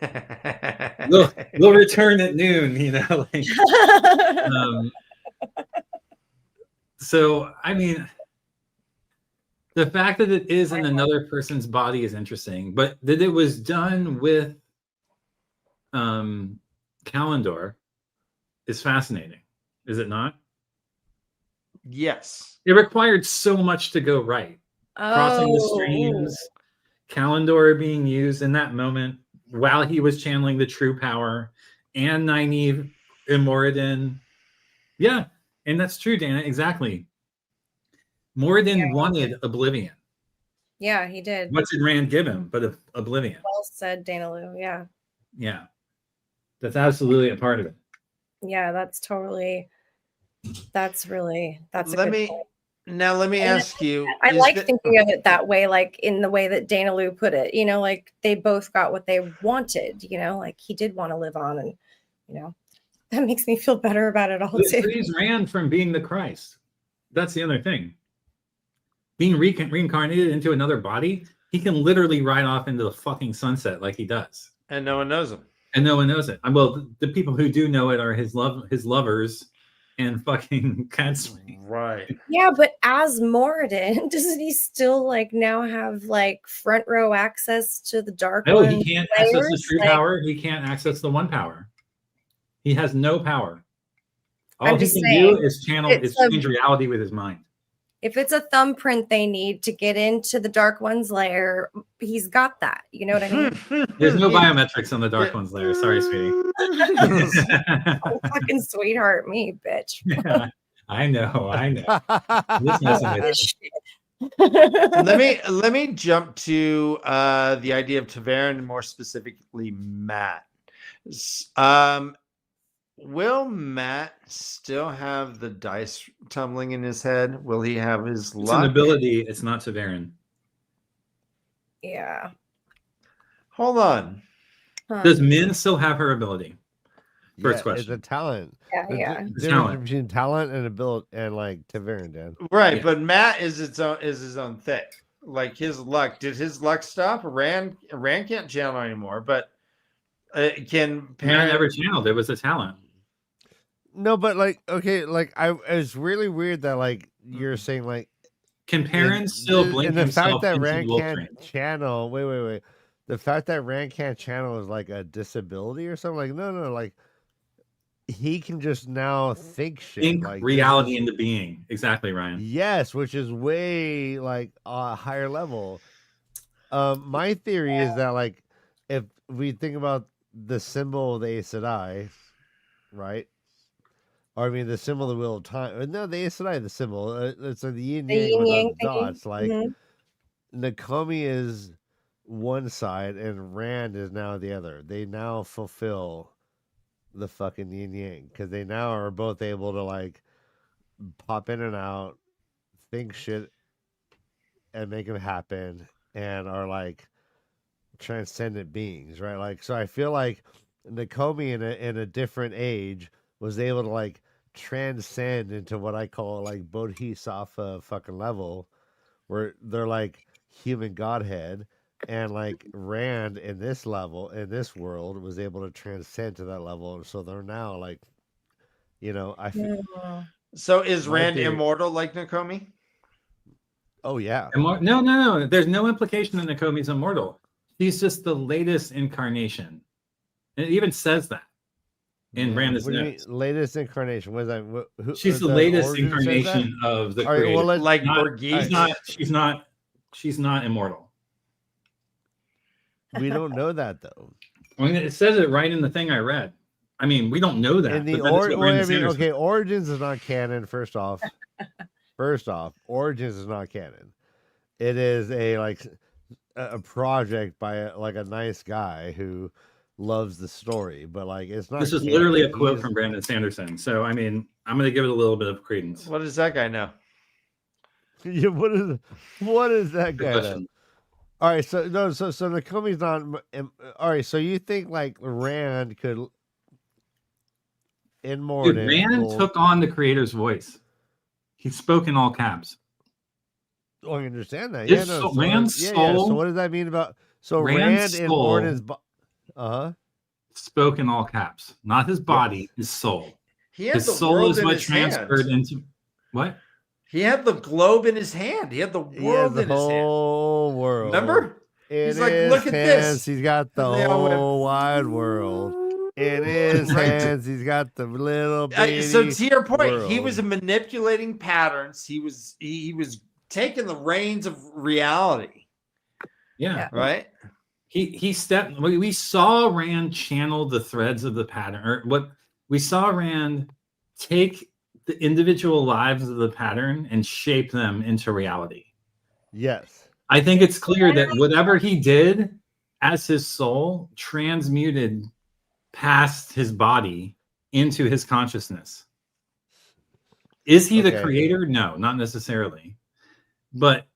they'll return at noon. You know, like. So I mean, the fact that it is in another person's body is interesting, but that it was done with Kalendor is fascinating, is it not? Yes. It required so much to go right. Crossing the streams, Kalendor being used in that moment while he was channeling the true power, and Nynaeve and Moradin. Yeah, and that's true, Dana. Exactly. Moradin wanted oblivion. Yeah, he did. What did Rand give him but oblivion? Well said, Dana Lou. Yeah. Yeah. That's absolutely a part of it. Yeah, that's really that's a Let good me point. let me ask you. I like thinking of it that way, like in the way that Dana Lou put it, like they both got what they wanted, like he did want to live on, and that makes me feel better about it all It too. frees Rand from being the Christ. That's the other thing. Being reincarnated into another body, he can literally ride off into the fucking sunset like he does. And no one knows him. And no one knows it. Well, the people who do know it are his lovers and fucking Catswing. Right. Yeah, but as Moradin, doesn't he still like now have like front row access to the dark? No, he can't access the true power. He can't access the one power. He has no power. All he can do is change reality with his mind. If it's a thumbprint they need to get into the Dark One's lair, he's got that. You know what I mean? There's no biometrics on the Dark One's lair. Sorry, sweetie. Oh, fucking sweetheart, me, bitch. Yeah, I know. Let me jump to the idea of Taverin, more specifically Matt. Will Matt still have the dice tumbling in his head? Will he have his luck? It's an ability. It's not Taverin. Yeah. Hold on. Does Min still have her ability? First question. It's a talent. Yeah. The difference between talent and ability and like Taverin, Dan. Right, but Matt is his own thing. Like his luck. Did his luck stop? Rand can't channel anymore, but can Matt never channeled. It was a talent. No, but like, okay, like it's really weird that like you're saying like, can parents still blink and the himself fact that into Rand Wolf can't Train? channel. Wait. The fact that Rand can't channel is like a disability or something. Like no, like he can just now think shit, think like reality into being. Exactly, Ryan. Yes, which is way like a higher level. My theory is that like if we think about the symbol of the Aes Sedai, right? Or I mean the symbol of the Wheel of Time. No, the Aes Sedai, the symbol. It's like the yin yang dots. Like Nakomi is one side and Rand is now the other. They now fulfill the fucking yin yang because they now are both able to like pop in and out, think shit, and make it happen, and are like transcendent beings, right? Like, so I feel like Nakomi in a different age was able to like transcend into what I call like Bodhisattva fucking level, where they're like human godhead, and like Rand in this level in this world was able to transcend to that level, and so they're now like, I feel. So is Rand immortal like Nakomi? Oh yeah. No. There's no implication that Nakomi's immortal. She's just the latest incarnation. And it even says that in Brandon's notes. Latest incarnation. What is that? She's the latest incarnation of the creator. Well, like she's not immortal. We don't know that though. I mean, it says it right in the thing I read. I mean, we don't know that. In the Origins is not canon. First off, Origins is not canon. It is a project by a nice guy who loves the story, but like it's not. This is literally a quote from Brandon Sanderson. So I mean, I'm going to give it a little bit of credence. What does that guy know? Yeah, what is that guy know? All right, so Nakomi's not. All right, so you think like Rand could? In Moradin, Rand took on the creator's voice. He spoke in all caps. Oh, I understand that. Rand's soul. So what does that mean about? So Rand in Moradin's spoke in all caps, not his body, his soul. His soul is what transferred into what? He had the globe in his hand. He had the world in his hand. The whole world. Remember? He's like, look at this. He's got the whole wide world. In his hands, he's got the little baby. So to your point, world. He was manipulating patterns. He was taking the reins of reality. Yeah. Right? He stepped. We saw Rand channel the threads of the pattern, or what we saw Rand take the individual lives of the pattern and shape them into reality. Yes. I think it's clear that whatever he did as his soul transmuted past his body into his consciousness. Is he the creator? No, not necessarily. But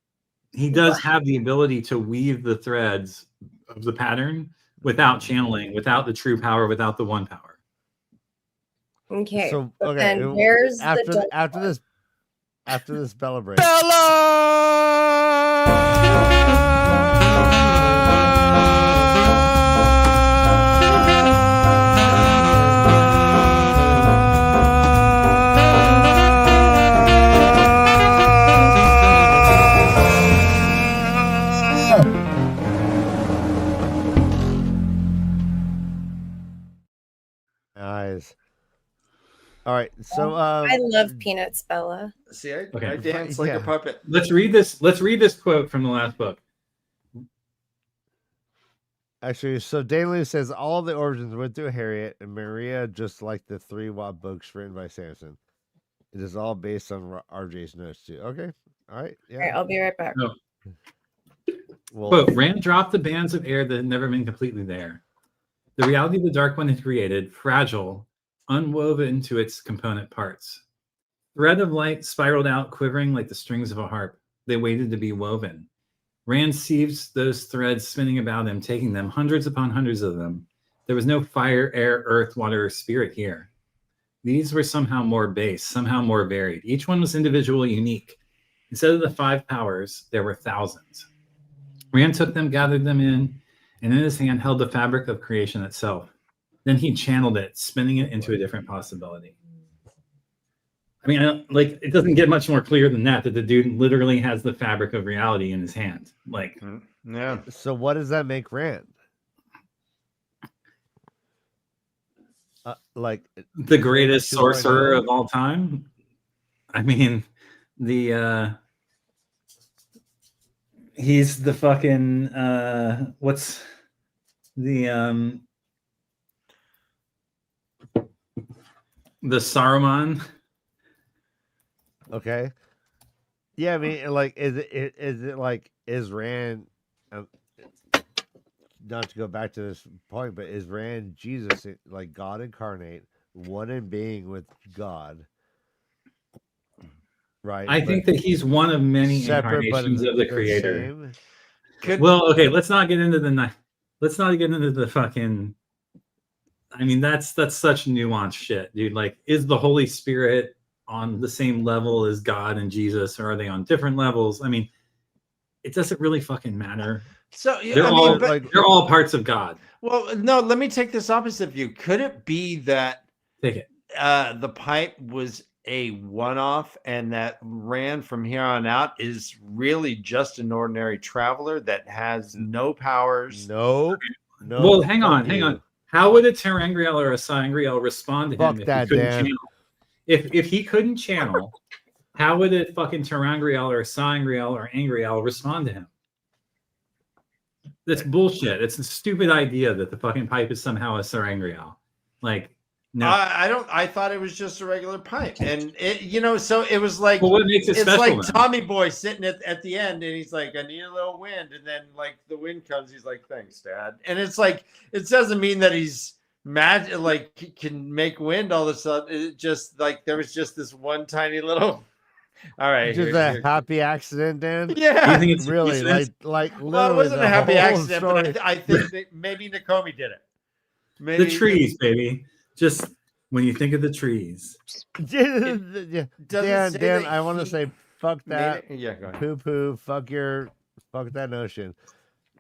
he does have the ability to weave the threads of the pattern without channeling, without the true power, without the one power. Okay. So and where's after this Bella break. Nice. All right, so I love Peanuts, Bella. See, I dance like a puppet. Let's read this quote from the last book. Actually, so Danley says all the origins went through Harriet and Maria, just like the 3 Watt books written by Samson. It is all based on RJ's notes too. Okay, all right, yeah. All right, I'll be right back. No. Well, Quote, Rand dropped the bands of air that had never been completely there. The reality the Dark One had created, fragile, unwoven into its component parts. Thread of light spiraled out, quivering like the strings of a harp. They waited to be woven. Rand sieved those threads spinning about him, taking them, hundreds upon hundreds of them. There was no fire, air, earth, water, or spirit here. These were somehow more base, somehow more varied. Each one was individually unique. Instead of the 5 powers, there were thousands. Rand took them, gathered them in, and in his hand held the fabric of creation itself. Then he channeled it, spinning it into a different possibility. I mean, it doesn't get much more clear than that the dude literally has the fabric of reality in his hand. Like, yeah. So what does that make Rand? Like the greatest sorcerer of all time? I mean, he's the fucking what's the Saruman. Okay. Yeah, I mean, like, is it like, is Rand, not to go back to this point, but is Rand Jesus, like God incarnate, one in being with God? Right. I think that he's one of many incarnations of the Creator. Well, okay, let's not get into the fucking. I mean, that's such nuanced shit, dude. Like, is the Holy Spirit on the same level as God and Jesus, or are they on different levels? I mean, it doesn't really fucking matter. So they're all parts of God. Well, no, let me take this opposite view. Could it be that take it? The pipe was a one-off, and that Rand from here on out is really just an ordinary traveler that has no powers? No. Well, hang on. How would a Terangriel or a Sangriel respond to him if he couldn't channel? If he couldn't channel, how would a fucking Terangriel or a Sangriel or Angriel respond to him? That's bullshit. It's a stupid idea that the fucking pipe is somehow a Terangriel. Like, no. I thought it was just a regular pipe, and it, so it was like. Well, what makes it special? It's like Tommy Boy sitting at the end, and he's like, "I need a little wind," and then like the wind comes, he's like, "Thanks, Dad." And it's like, it doesn't mean that he's magic, like he can make wind all of a sudden. It just like there was just this one tiny little. All right, just a happy accident, Dan. Yeah, you think it's really like. Well, it wasn't a happy accident, but I think that maybe Nakomi did it. Maybe the trees, baby. Just when you think of the trees. Dan, I want to say fuck that. Yeah, go ahead. Poo-poo, fuck that notion.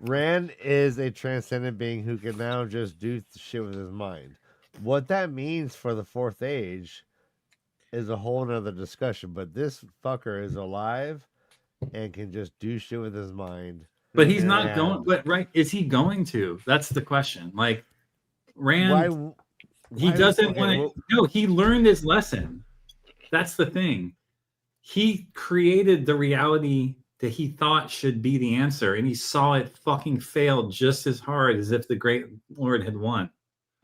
Rand is a transcendent being who can now just do shit with his mind. What that means for the Fourth Age is a whole nother discussion, but this fucker is alive and can just do shit with his mind. But he's not going, but right, is he going to? That's the question. Like, Rand, he doesn't want to. No, he learned his lesson. That's the thing. He created the reality that he thought should be the answer, and he saw it fucking fail just as hard as if the Great Lord had won.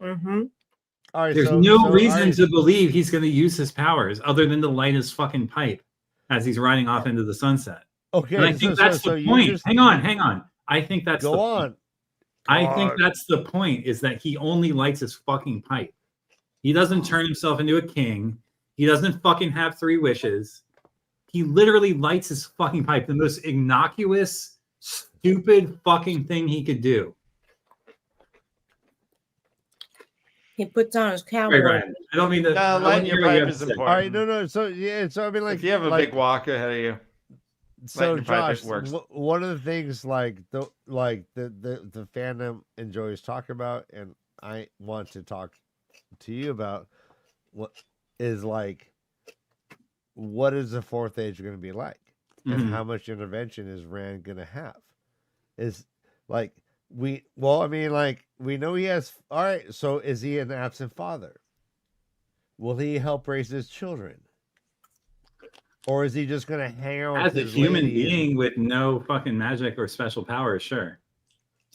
Mm-hmm. All right, there's no reason to believe he's going to use his powers other than to light his fucking pipe as he's riding off into the sunset. Okay, and I think that's the point. Hang on. I think that's go on. I think that's the point, is that he only lights his fucking pipe. He doesn't turn himself into a king. He doesn't fucking have 3 wishes. He literally lights his fucking pipe. The most innocuous, stupid fucking thing he could do. He puts on his cowboy. Right. I don't mean to. Lighting your pipe is important. All right, no. So I mean, like, if you have a big walk ahead of you. So Josh, one of the things like the fandom enjoys talking about, and I want to talk to you about, what is like, what is the 4th age going to be like, and how much intervention is Rand going to have? Is like we know he has. All right, so is he an absent father? Will he help raise his children? Or is he just going to hang out as a human being with no fucking magic or special powers? Sure.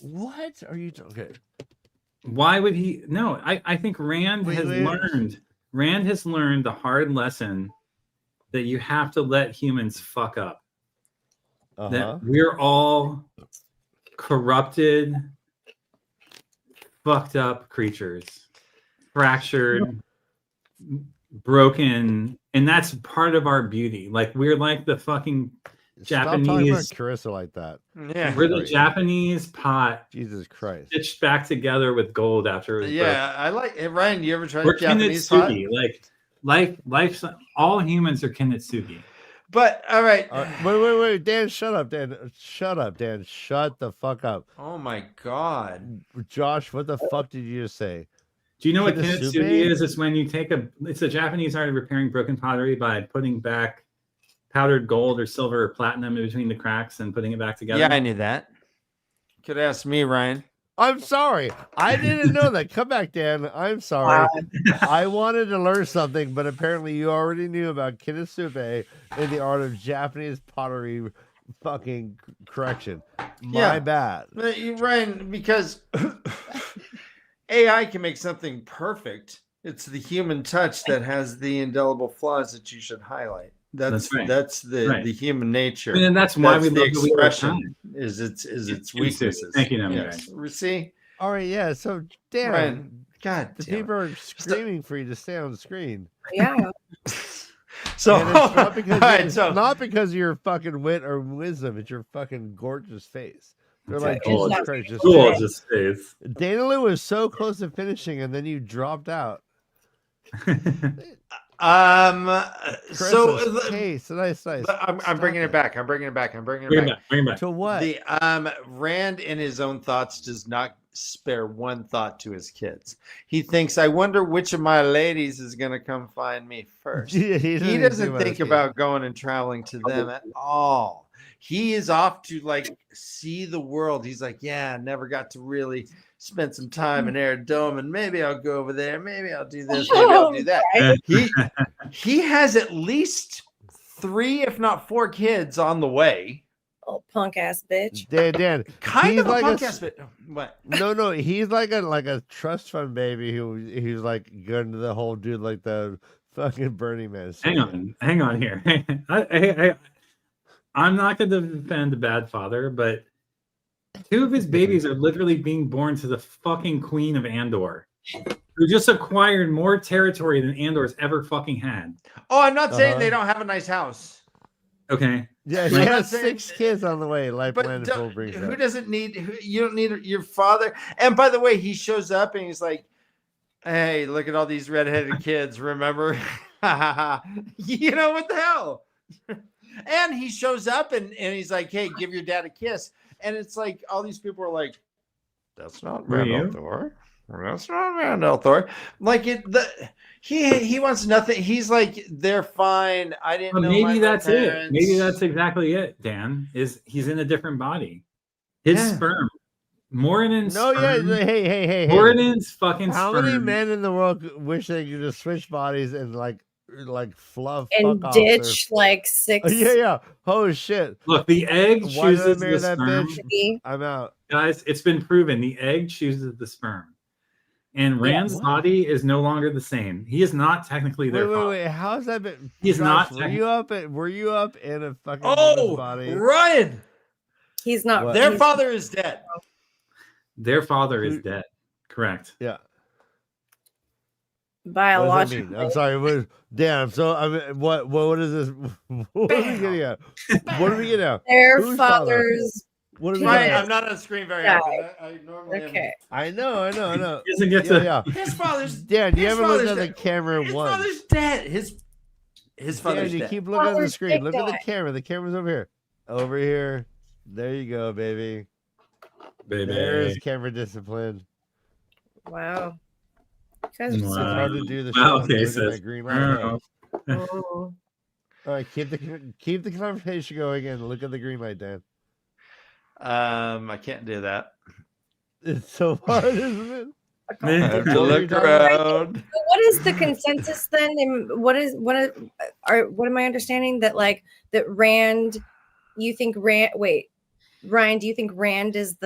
What are you talking? Okay. Why would he? No, I think Rand has learned. Rand has learned the hard lesson that you have to let humans fuck up. That we're all corrupted, fucked up creatures, fractured, broken, and that's part of our beauty. Like, we're like the fucking Japanese. Stop talking about Carissa like that. Yeah, we're the Japanese pot. Jesus Christ! Stitched back together with gold after it was broken. I like it. Ryan, you ever tried we're Japanese pot? Like all humans are Kinetsugi. But all right. Wait, Dan, shut up, Dan. Shut up, Dan. Shut the fuck up. Oh my God, Josh, what the fuck did you just say? Do you know what Kinetsugi is? It's when you it's a Japanese art of repairing broken pottery by putting back powdered gold or silver or platinum in between the cracks and putting it back together. Yeah, I knew that. Could ask me, Ryan. I'm sorry. I didn't know that. Come back, Dan. I'm sorry. I wanted to learn something, but apparently you already knew about Kintsugi and the art of Japanese pottery fucking correction. My bad. Ryan, because AI can make something perfect. It's the human touch that has the indelible flaws that you should highlight. That's right. That's the human nature. And that's why we love the expression is its weaknesses. Thank you, yes. See? All right, yeah. So Dan, Ryan, God, the people are screaming for you to stay on the screen. Yeah. So it's not because of your fucking wit or wisdom, it's your fucking gorgeous face. They're like, Jesus Christ, gorgeous face. Dana Lou was so close to finishing, and then you dropped out. I'm bringing it back. I'm bringing it back. Bring it back. To what? The Rand in his own thoughts does not spare one thought to his kids. He thinks, I wonder which of my ladies is going to come find me first. He doesn't think about going and traveling to them at all. He is off to like see the world. He's like, yeah, never got to really spend some time in Aerodome, and maybe I'll go over there. Maybe I'll do this. Maybe I'll do that. He has at least 3, if not 4 kids on the way. Oh, punk ass bitch. Dan, kind of like a punk ass bitch. What? No, he's like a trust fund baby who's like going to the whole dude like the fucking Burning Man. Hang on here. I'm not going to defend the bad father, but 2 of his babies are literally being born to the fucking Queen of Andor, who just acquired more territory than Andor's ever fucking had. Oh, I'm not saying they don't have a nice house. Okay. Yeah, he has 6 kids on the way. Like, who doesn't need? You don't need your father. And by the way, he shows up and he's like, "Hey, look at all these redheaded kids. Remember? You know what the hell?" And he shows up and he's like, "Hey, give your dad a kiss." And it's like all these people are like, "That's not Rand al'Thor. That's not Rand al'Thor." Like he wants nothing. He's like, "They're fine. I didn't know." Maybe that's it. Maybe that's exactly it. Dan he's in a different body. His sperm. Moradin's sperm. Hey. Moradin's fucking How sperm. many men in the world wish they could just switch bodies and like fluff and ditch like 6? Yeah. Oh shit! Look, the egg chooses the sperm. Bitch? I'm out, guys. It's been proven the egg chooses the sperm, and Rand's body is no longer the same. He is not technically their father. Wait. How's that been? He's not. Were you up in a fucking body? Ryan. He's not. Their father is dead. Their father is dead. Correct. Yeah. Biologically. What does that mean? I'm sorry. Damn. So I mean, what is this? What are we getting at? What are we getting at? Their Whose father? father's What are we Right, getting I'm at? not on screen very Yeah. often. I normally okay. I know. He doesn't get to. Yeah. His father's Dan, you his haven't looked father's at the dead. camera His once. father's dead. His Dan, father's you dead. keep looking at the Father's screen. big Look at the guy. camera. The camera's over here. Over here. There you go, baby. Baby. There's camera discipline. Wow. You guys are It's so hard to do the show. Wow, when you okay, look at that sis. green light. Huh? Oh. All right, keep the conversation going and look at the green light, Dan. I can't do that. It's so hard, isn't it? I have to What were you look talking about? around. So what is the consensus then? And what am I understanding that that Rand? You think Rand? Wait, Ryan, do you think Rand is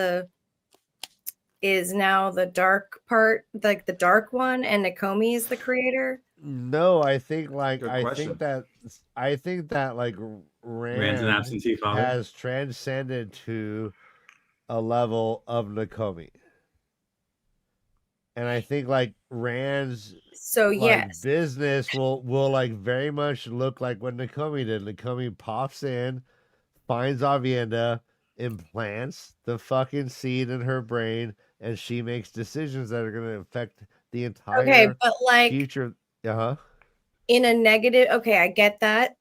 now the dark part, like the dark one, and Nakomi is the creator? No, I think Good question. I think that like Rand's an Rand absentee father. has transcended to a level of Nakomi. And I think like Rand's So yes, business will like very much look like what Nakomi did. Nakomi pops in, finds Avienda, implants the fucking seed in her brain, and she makes decisions that are going to affect the entire okay, but like future. in a negative. Okay, I get that.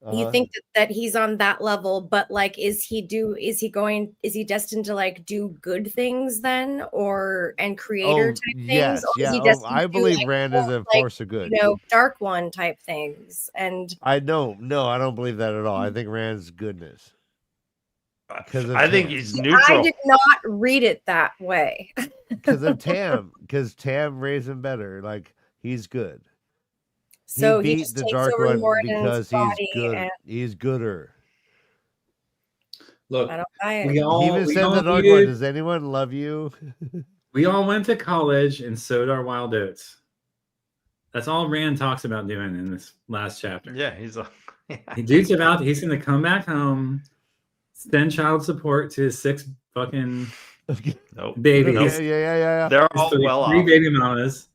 You Uh-huh. think that he's on that level, but like, is he destined to like do good things then, and creator type things? Yes, Or is yeah. he destined I to do, believe like, Rand is a force of good. dark one type things? And I don't. No, I don't believe that at all. I think Rand's goodness. I think he's I neutral. did not read it that way. Because of Tam. Because Tam raised him better. Like, he's good. So he he beat just the takes Dark over One Morden's because he's body good. and- He's gooder. Look, I don't buy it. we He all even we said all the Dark did- One. Does anyone love you? We all went to college and sowed our wild oats. That's all Rand talks about doing in this last chapter. Yeah, he's a Dude's about he's gonna come back home, send child support to his 6 fucking nope. babies. Yeah. They're His all three well off. baby mamas.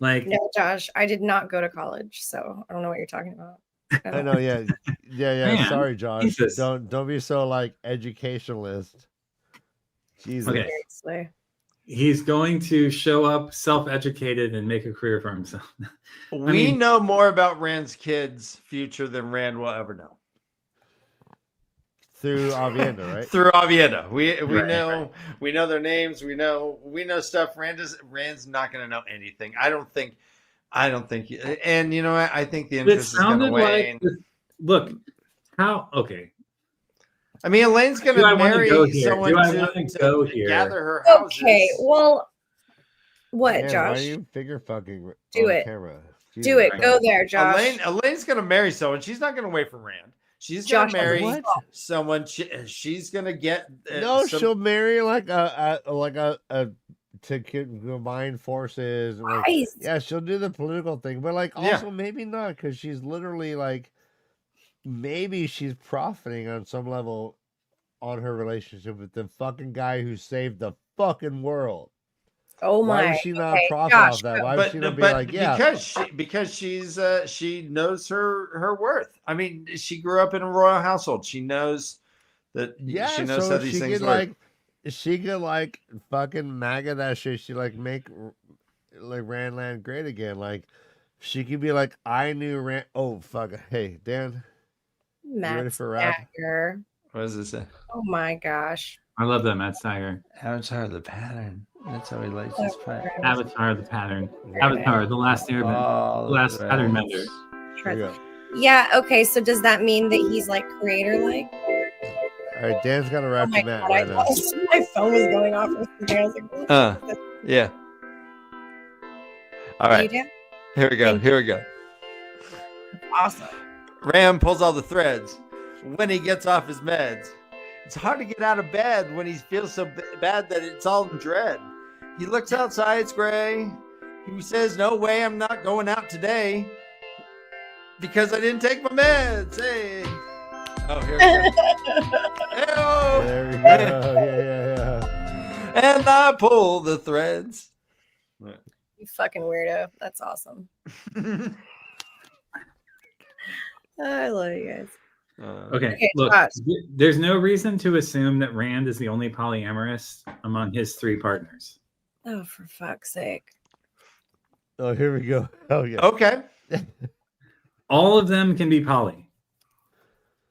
Like No, Josh, I did not go to college, so I don't know what you're talking about. I know. Yeah. Man, Sorry, Josh. Jesus. Don't be so like educationalist. Jesus. Okay. Seriously. he's going to show up self-educated and make a career for himself. We know more about Rand's kids' future than Rand will ever know. Through Avienda, right? Through Avienda. We Right, know their names. We know stuff. Rand's not going to know anything. I don't think. And you know what? I think the It interest is going to sounded wane. like look how okay. I mean, Elaine's going Do I to wanna marry go here? someone Do I to wanna go here? gather her houses. Okay, well, what, Man, why are Josh? you figure fucking Do on it. camera? Do it. Go there, Josh. Elaine's going to marry someone. She's not going to wait for Rand. She's going Josh, to marry what? someone. She's going to get. No, she'll marry like a to combine forces. And like, Christ. yeah, she'll do the political thing, but like Yeah. also maybe not because she's literally like maybe she's profiting on some level on her relationship with the fucking guy who saved the fucking world. Oh my. Why would she not Okay, profit Josh, off that? go. Why would she not be like, yeah? because she knows her worth. I mean, she grew up in a royal household. She knows that. Yeah, she knows so how these she things could work. like, she could like fucking MAGA that shit. She like make like Randland great again. Like she could be like, I knew Rand. Oh fuck! Hey Dan, you ready Matt for a rap? Stacker. What does it say? Oh my gosh. I love that Matt Steiger. Avatar the pattern. That's how he likes his pipe. Avatar the pattern. Yeah. Avatar, the last airbender. The last pattern mender. Here we go. Yeah, okay, so does that mean that he's like creator like? All right, Dan's got to Oh rap my to Matt god, right now. my phone was going off. I was like, what? Yeah. All You right. do? Here we go. Here we go. Awesome. Ram pulls all the threads when he gets off his meds. It's hard to get out of bed when he feels so bad that it's all in dread. He looks outside, it's gray. He says, no way, I'm not going out today because I didn't take my meds. Hey. Oh, here we go. Hey-oh. There we go. Yeah. And I pull the threads. You fucking weirdo. That's awesome. I love you guys. Okay, look, there's no reason to assume that Rand is the only polyamorous among his 3 partners. Oh, for fuck's sake. Oh, here we go. Oh, yeah. Okay. All of them can be poly.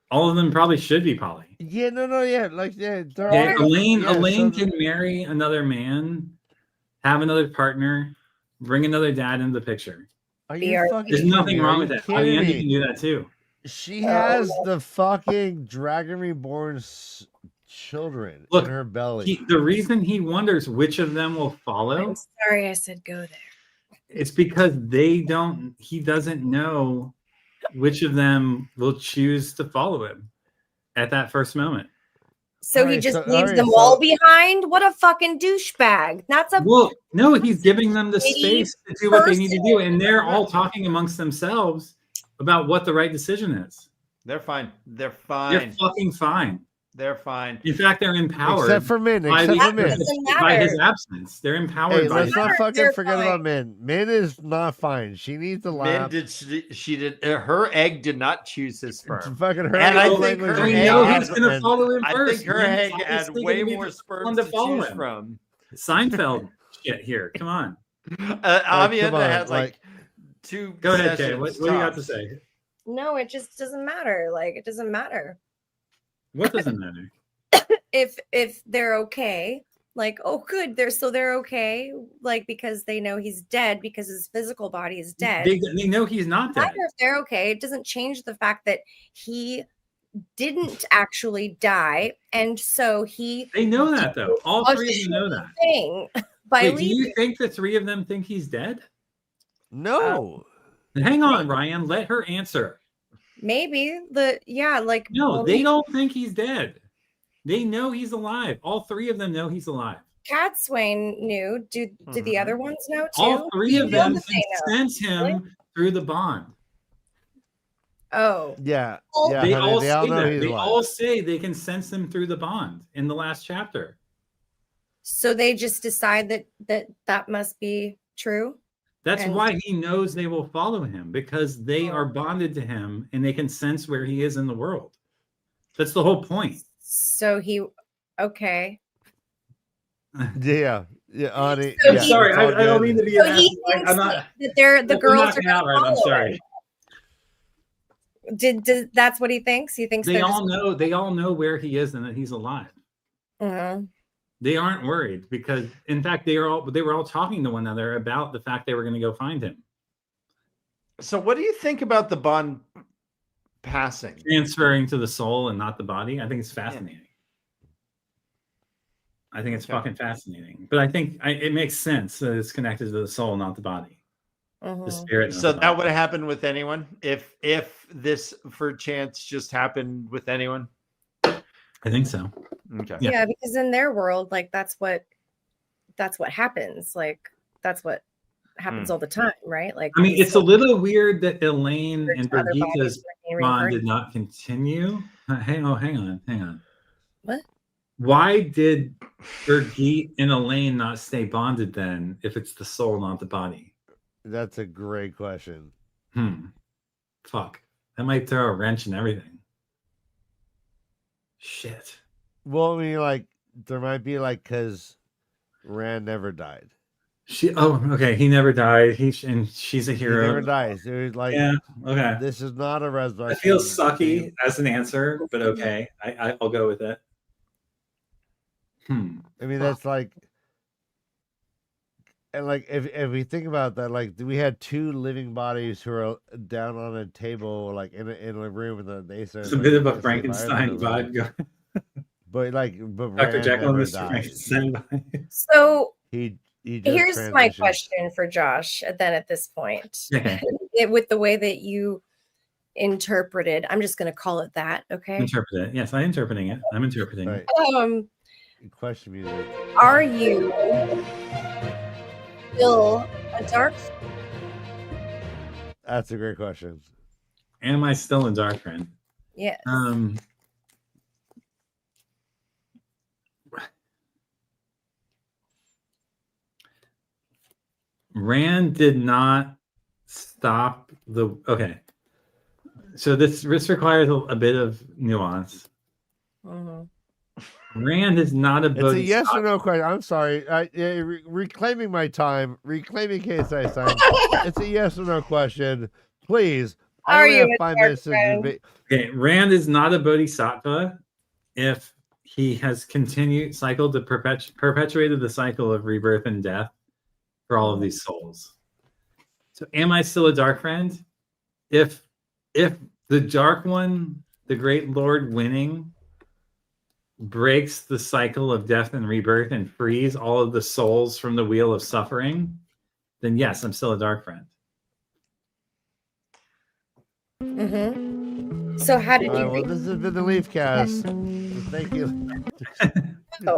All of them probably should be poly. Yeah, no, yeah. Like, yeah. Elaine can marry another man, have another partner, bring another dad into the picture. There's nothing wrong with that. Alienda can do that too. She has the fucking Dragon Reborn children in her belly. The reason he wonders which of them will follow. I'm sorry I said go there. It's because he doesn't know which of them will choose to follow him at that first moment. So he just leaves them all behind? What a fucking douchebag. No, he's giving them the space to do what they need to do. And they're all talking amongst themselves about what the right decision is. They're fine. They're fucking fine. They're fine. In fact, they're empowered. Except for men. By his absence. They're empowered by let's not fucking forget about Min. Min is not fine. She needs to laugh. She did. Her egg did not choose his sperm. Fucking her. And I think her egg he's going to follow him first. I think her egg had way more sperm to choose from. Seinfeld shit here. Come on. Amienda had like 2. Go ahead, Kay. What do you got to say? No, it just doesn't matter. Like, it doesn't matter. What doesn't matter? If they're okay, like, oh good, they're okay, like, because they know he's dead because his physical body is dead. They know he's not dead. If they're okay, it doesn't change the fact that he didn't actually die, and so they know that though. All 3 of them know that. Do you think the 3 of them think he's dead? No. Hang on, Ryan. Let her answer. Maybe no, they don't think he's dead. They know he's alive. All 3 of them know he's alive. Catswain knew. Do the other ones know too? All 3 of them can sense him through the bond. Oh, yeah. They all say they can sense him through the bond in the last chapter. So they just decide that must be true. That's why he knows they will follow him, because they are bonded to him and they can sense where he is in the world. That's the whole point. So okay. Yeah. Ani, I'm sorry. I don't mean to be. I'm not. That they're the girls are out right. I'm sorry. Did that's what he thinks? He thinks they all know. They all know where he is and that he's alive. They aren't worried because, in fact, they were all talking to one another about the fact they were going to go find him. So, what do you think about the bond passing, transferring to the soul and not the body? I think it's fascinating. Yeah. I think it's fucking fascinating. But I think it makes sense that it's connected to the soul, not the body. The spirit. So that would have happened with anyone if this for chance just happened with anyone. I think so. Okay. Yeah, because in their world, like that's what happens. Like that's what happens all the time, right? Like I mean, it's a little weird that Elaine and Brigitta's bond did not continue. Hang on. What? Why did Brigitte and Elaine not stay bonded then if it's the soul, not the body? That's a great question. Fuck. That might throw a wrench in everything. Shit. Well, I mean, like, there might be, like, because Rand never died. Okay. He never died. She's a hero. He never dies. It was like, yeah, okay. This is not a resurrection. I feel sucky as an answer, but okay. I'll go with it. I mean, that's like, and like, if we think about that, like, we had 2 living bodies who are down on a table, like in a room, and they said it's a bit of a Frankenstein vibe. But Dr. Jekyll and Mr. Frankenstein vibe. So he here's my question for Josh. Then at this point, with the way that you interpreted, I'm just going to call it that. Okay. Interpret it. Yes, I'm interpreting it. I'm interpreting it. Question music. Are you still a dark? That's a great question. Am I still a dark friend? Yes. Rand did not stop the. Okay. So this requires a bit of nuance. Rand is not a It's a yes or no question. I'm sorry. Reclaiming my time. Reclaiming case I signed. It's a yes or no question. Please. I only have 5 minutes to debate. Okay, Rand is not a bodhisattva if he has cycled to perpetuated the cycle of rebirth and death for all of these souls. So am I still a dark friend? If the Dark One, the Great Lord winning, breaks the cycle of death and rebirth and frees all of the souls from the wheel of suffering, then yes, I'm still a dark friend. So how did you? Well, this has been the LeafCast. Thank you. So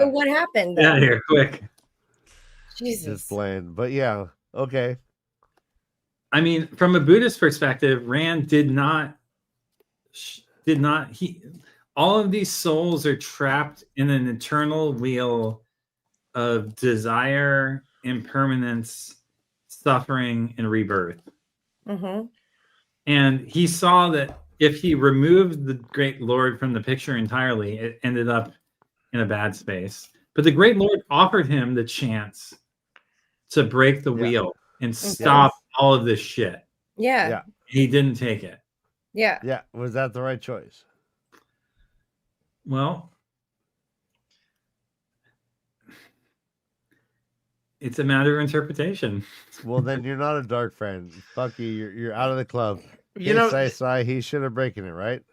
what happened? Yeah, here, quick. Jesus. Just playing, but yeah, okay. I mean, from a Buddhist perspective, Rand did not. All of these souls are trapped in an eternal wheel of desire, impermanence, suffering, and rebirth. And he saw that if he removed the Great Lord from the picture entirely, it ended up in a bad space. But the Great Lord offered him the chance to break the wheel and stop all of this shit. Yeah. He didn't take it. Yeah. Yeah. Was that the right choice? Well, it's a matter of interpretation. Well, then you're not a dark friend. Fuck you. You're out of the club. You know, he should have breaking it, right?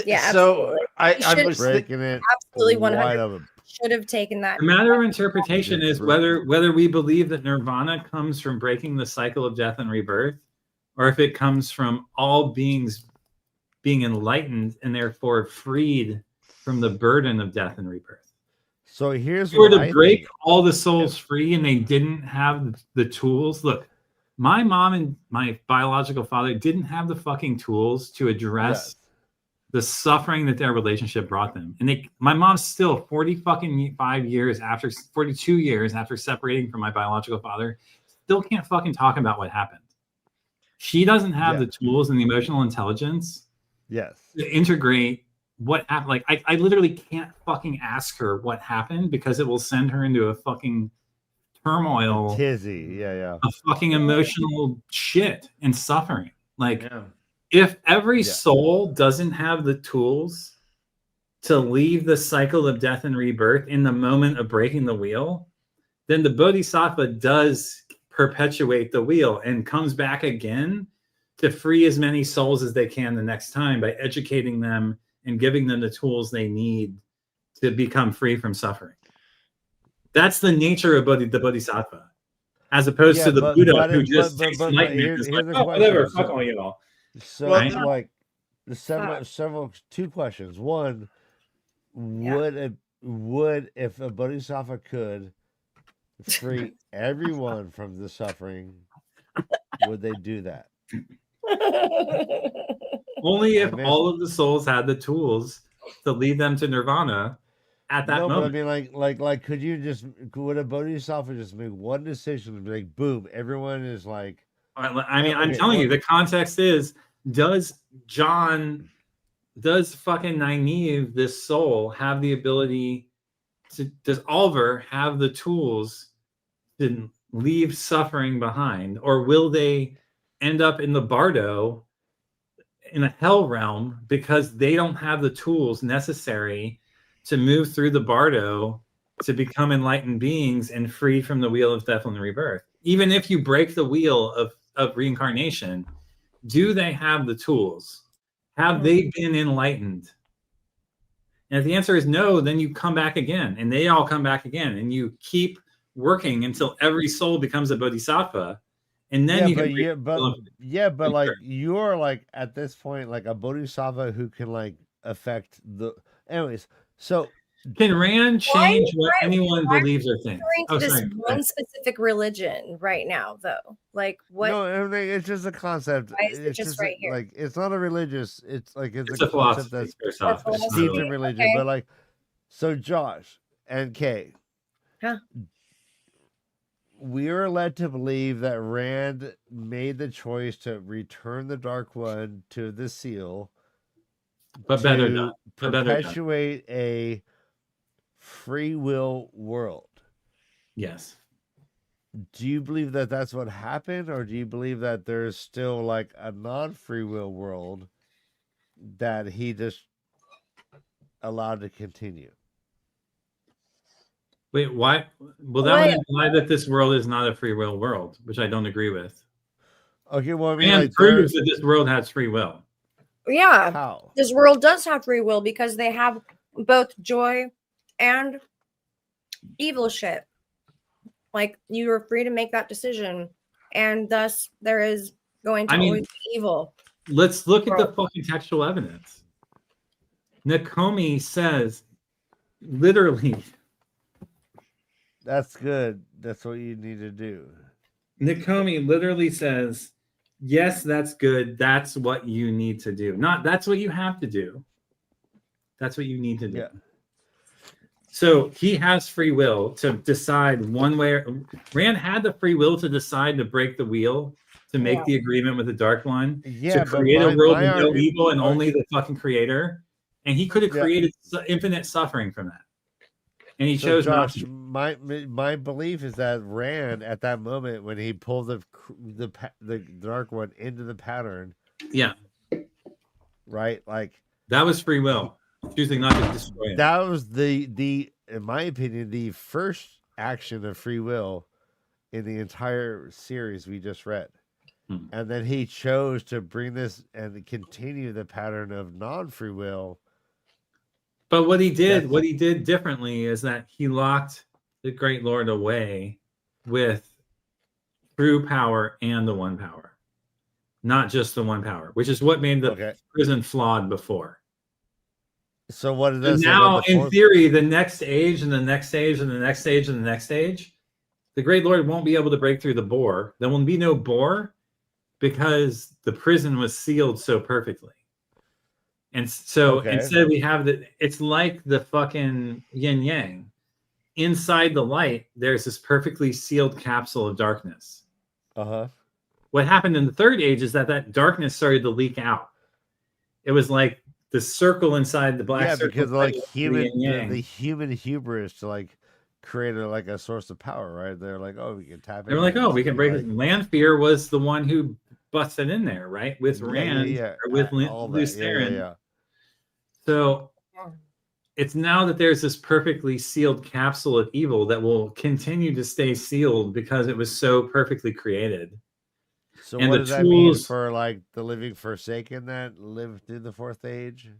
Yeah. So I was breaking it. Absolutely, 100% should have taken that. The matter of interpretation is whether we believe that nirvana comes from breaking the cycle of death and rebirth, or if it comes from all beings being enlightened and therefore freed from the burden of death and rebirth. So here's what I break think. All the souls free and they didn't have the tools. Look, my mom and my biological father didn't have the fucking tools to address the suffering that their relationship brought them. And my mom's still 42 years after separating from my biological father, still can't fucking talk about what happened. She doesn't have the tools and the emotional intelligence to integrate what happened. Like I literally can't fucking ask her what happened because it will send her into a fucking turmoil, a fucking emotional shit and suffering. Like if every soul doesn't have the tools to leave the cycle of death and rebirth in the moment of breaking the wheel, then the bodhisattva does perpetuate the wheel and comes back again to free as many souls as they can the next time by educating them and giving them the tools they need to become free from suffering. That's the nature of the bodhisattva, as opposed to the Buddha who just takes enlightenment and is like, oh, whatever, fuck all you all. So, like, two questions. One, would if a bodhisattva could free everyone from the suffering, would they do that? Only if all of the souls had the tools to lead them to nirvana at that moment. But I mean, like, would a bodhisattva just make one decision and be like, boom, everyone is like. I mean, I'm telling you, the context is: does fucking Nynaeve, this soul, have the ability to? Does Oliver have the tools to leave suffering behind, or will they end up in the bardo in a hell realm because they don't have the tools necessary to move through the bardo to become enlightened beings and free from the wheel of death and rebirth? Even if you break the wheel of reincarnation, do they have the tools? Have they been enlightened? And if the answer is no, then you come back again, and they all come back again, and you keep working until every soul becomes a bodhisattva. And then but like you're like at this point like a bodhisattva who can like affect the. Anyways, so can Rand change what anyone believes or thinks? This one specific religion right now, though. Like what? No, I mean, it's just a concept. Why is it just right here? Like it's not a religious. It's like it's a concept that's steeped in religion. Okay. But like, so Josh and Kay, we are led to believe that Rand made the choice to return the Dark One to the seal, but better done. to But better done. perpetuate a free will world. Yes. Do you believe that that's what happened, or do you believe that there's still like a non-free will world that he just allowed to continue? Wait, why? Well, that would imply that this world is not a free will world, which I don't agree with. Okay, well, I mean, Rand like, proves that this world has free will. Yeah. how? This world does have free will because they have both joy and evil shit. Like, you are free to make that decision, and thus there is going to always be evil. Let's look at the fucking textual evidence. Nakomi says, literally. That's good. That's what you need to do. Nakomi literally says, yes, that's good. That's what you need to do. Not that's what you have to do. That's what you need to do. Yeah. So he has free will to decide one way. Rand had the free will to decide to break the wheel, to make the agreement with the Dark One, to create a world with no evil and only the fucking creator. And he could have created infinite suffering from that. And he chose not to. My belief is that Rand, at that moment when he pulled the Dark One into the pattern, right, like that was free will, choosing not to destroy it. That was the in my opinion, the first action of free will in the entire series we just read. And then he chose to bring this and continue the pattern of non-free will. But what he did differently is that he locked the Great Lord away with true power and the one power, not just the one power, which is what made the prison flawed before. So what does that say now, in theory, the next age and the next stage and the next stage and the next stage, the Great Lord won't be able to break through the bore. There will be no bore because the prison was sealed so perfectly. And so instead we have it's like the fucking yin yang. Inside the light, there's this perfectly sealed capsule of darkness. What happened in the third age is that darkness started to leak out. It was like the circle inside the black circle. Because like the human hubris to like create a source of power, right? They're like, oh, we can tap it. They were like, oh, we can break it. Lanfear was the one who busted in there, right? With Rand, or with Lutheran. So it's now that there's this perfectly sealed capsule of evil that will continue to stay sealed because it was so perfectly created. So what does that mean for like the living Forsaken that lived through the fourth age?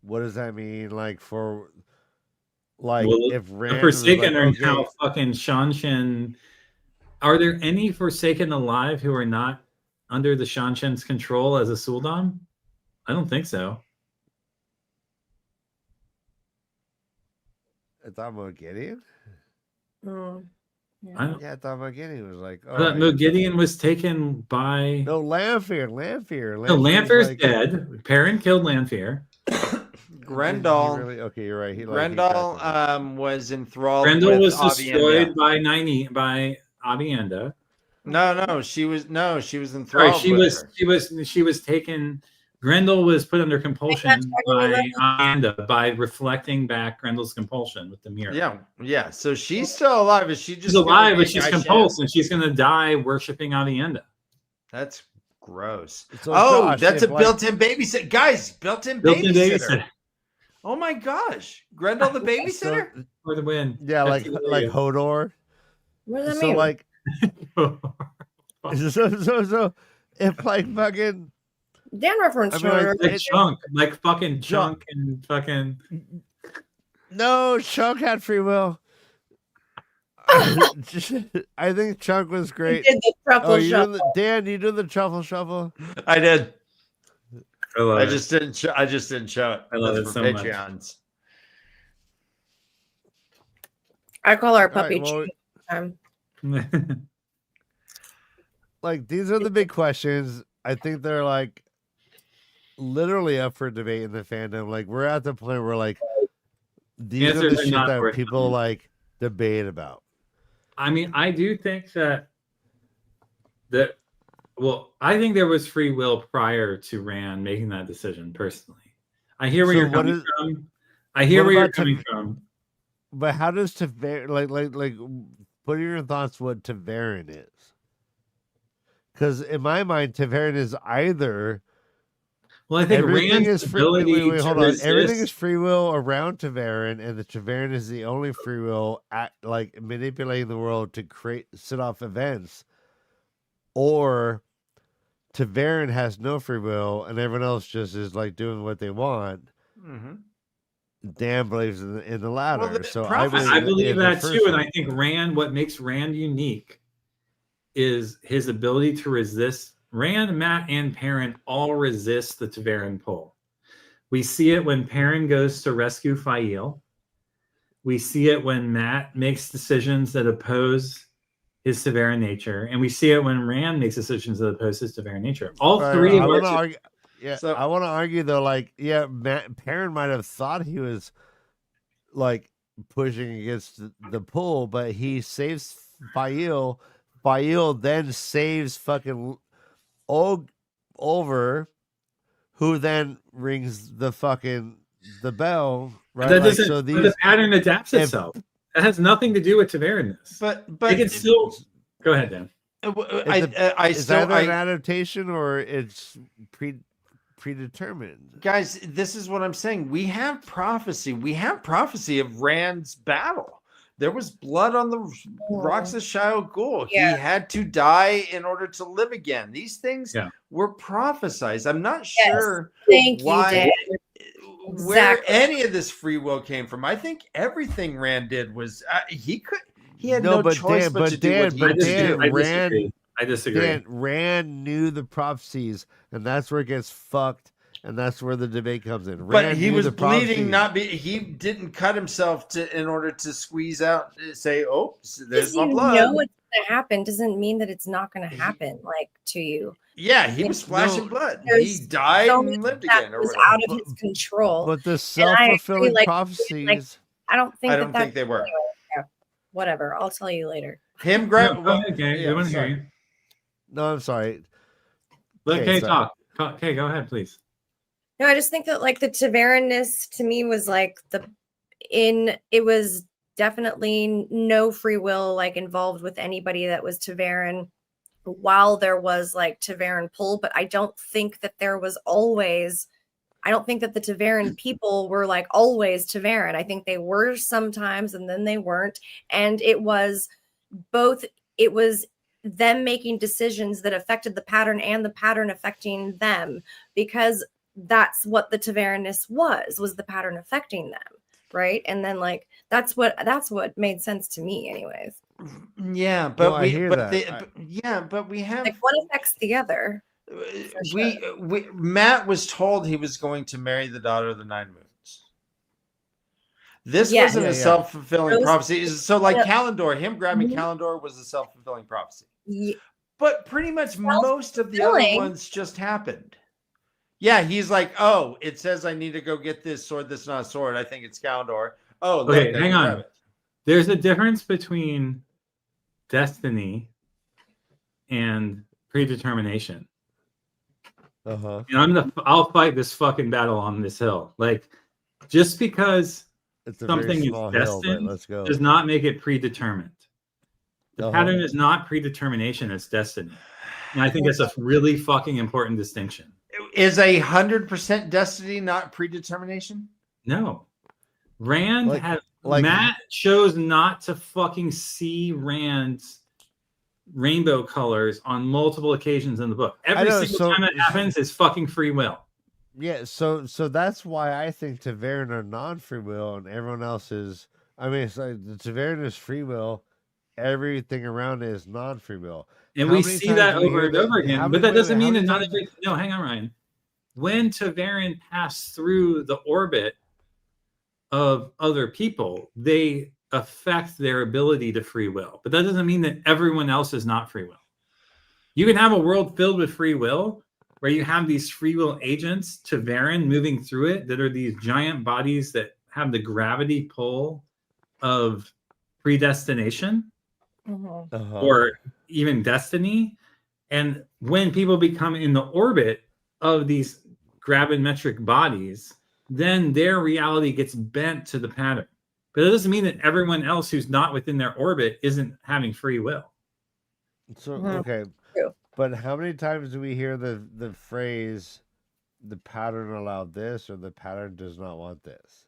What does that mean like for if Rand the Forsaken are now fucking Shanshin? Are there any Forsaken alive who are not under the Shanshin's control as a Suldam? I don't think so. I thought Mogideon? I thought Mogideon was like... Oh, Mogideon was taken by... No, Lanfear. No, Lanfear's dead. Perrin killed Lanfear. Grendel... Okay, you're right. Grendel was enthralled Grendel was Avienda. destroyed by Avienda. No, she was enthralled. She was taken... Grendel was put under compulsion by Avienda by reflecting back Grendel's compulsion with the mirror. Yeah. So she's still alive. Is she just she's alive, but she's compulsed, and she's going to die worshiping Avienda. That's gross. So Josh, that's a built-in babysitter, guys. Built-in babysitter. Oh my gosh, Grendel the babysitter for the win. Yeah, like Hodor. What does that mean? So like, so if like fucking. Dan reference like Chunk, like fucking Chunk and fucking. No, Chunk had free will. I think Chunk was great. He did the truffle shuffle. Dan, you did the truffle shuffle. I did. I just didn't show it. I love it so Patreons. much. I call our puppy. Like these are the big questions. I think they're like literally up for debate in the fandom. Like we're at the point where like these are the shit that people like debate about. I mean, I do think that I think there was free will prior to Rand making that decision. Personally, I hear where you're coming from. I hear where you're coming from. But how does Taverin like? What are your thoughts? What Taverin is? Because in my mind, Taverin is either. Well, I think everything Rand's is free. ability Wait, hold on. resist. Everything is free will around Taverin, and the Taverin is the only free will at like manipulating the world to set off events, or Taverin has no free will, and everyone else just is like doing what they want. Mm-hmm. Dan believes in the latter. Well, so I believe that too, and I think Rand. What makes Rand unique is his ability to resist. Rand, Matt, and Perrin all resist the Taverin pull. We see it when Perrin goes to rescue Fael. We see it when Matt makes decisions that oppose his Taverin nature, and we see it when Rand makes decisions that oppose his Taverin nature. All three. I want to argue. Yeah, so, I want to argue though. Like, yeah, Perrin might have thought he was like pushing against the pull, but he saves Fael. Fael then saves fucking Over, who then rings the bell. Right? That doesn't. So the pattern adapts itself. That has nothing to do with Taverinness. But it can still. Go ahead, Dan. Is either an adaptation or it's predetermined? Guys, this is what I'm saying. We have prophecy. We have prophecy of Rand's battle. There was blood on the rocks of Shao Ghul. Yeah. He had to die in order to live again. These things were prophesized. I'm not sure why, where any of this free will came from. I think everything Rand did was he had no choice but to do what he did. I disagree. Rand knew the prophecies, and that's where it gets fucked. And that's where the debate comes in. But he was bleeding, he didn't cut himself in order to squeeze out, say, oh, there's my blood. You know what's going to happen doesn't mean that it's not going to happen, like, to you. Yeah, he was splashing blood. He died and lived again. It was out of his control. But the self-fulfilling prophecies... Like, I don't think think they were. Anyway. Whatever, I'll tell you later. We want to hear you. No, I'm sorry. Let Kay talk. Okay, go ahead, please. No, I just think that like the Taverinness to me was like it was definitely no free will like involved with anybody that was Taverin, while there was like Taverin pull, but I don't think that the Taverin people were like always Taverin. I think they were sometimes and then they weren't. And it was them making decisions that affected the pattern and the pattern affecting them, because that's what the Taverinness was the pattern affecting them, right? And then like that's what made sense to me anyways. Yeah, but we have like one affects the other. Matt was told he was going to marry the daughter of the Nine Moons. This wasn't a self-fulfilling prophecy. So like Kalendor, him grabbing Kalendor was a self-fulfilling prophecy. Yeah. But pretty much most of the other ones just happened. Yeah, he's like, oh, it says I need to go get this sword. That's not a sword. I think it's Kalendor. Oh, look, okay, hang on. There's a difference between destiny and predetermination. Uh-huh. And I'll fight this fucking battle on this hill. Like, just because something is destined does not make it predetermined. The pattern is not predetermination, it's destiny. And I think that's a really fucking important distinction. Is 100% destiny not predetermination? No. Rand Matt chose not to fucking see Rand's rainbow colors on multiple occasions in the book. Every single time it happens is fucking free will. Yeah, so that's why I think Taverin are non-free will and everyone else is. I mean, it's like the Taverin is free will. Everything around it is non-free will. And we see that over and over again. But that doesn't mean that not every... No, hang on, Ryan. When Taverin passed through the orbit of other people, they affect their ability to free will. But that doesn't mean that everyone else is not free will. You can have a world filled with free will where you have these free will agents, Taverin, moving through it, that are these giant bodies that have the gravity pull of predestination. or even destiny. And when people become in the orbit of these gravimetric bodies, then their reality gets bent to the pattern. But it doesn't mean that everyone else who's not within their orbit isn't having free will. So okay, but how many times do we hear the phrase, "The pattern allowed this," or "The pattern does not want this"?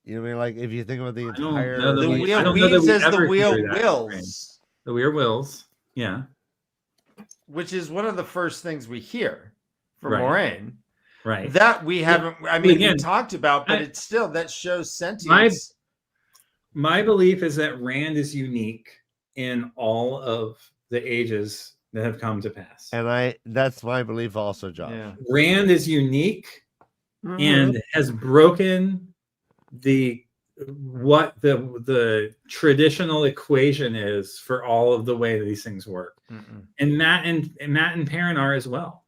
You know what I mean? Like if you think about the entire, the wheel weaves as the wheel wills. The wheel wills, yeah. Which is one of the first things we hear from Moraine. Right. That we haven't, I mean, we talked about, but it's still, that shows sentience. My belief is that Rand is unique in all of the ages that have come to pass. And that's my belief also, Josh. Yeah. Rand is unique and has broken what the traditional equation is for all of the way these things work. And Matt and Perrin are as well.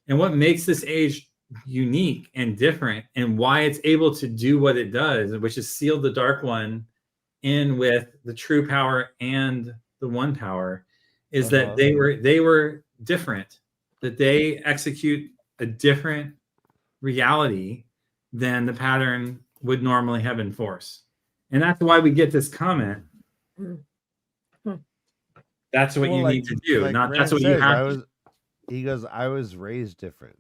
And what makes this age unique and different, and why it's able to do what it does, which is seal the Dark One in with the true power and the one power, is that they were different, that they execute a different reality than the pattern would normally have in force. And that's why we get this comment. That's what you need to do. Like not Rand that's what says, you have. He goes, I was raised different.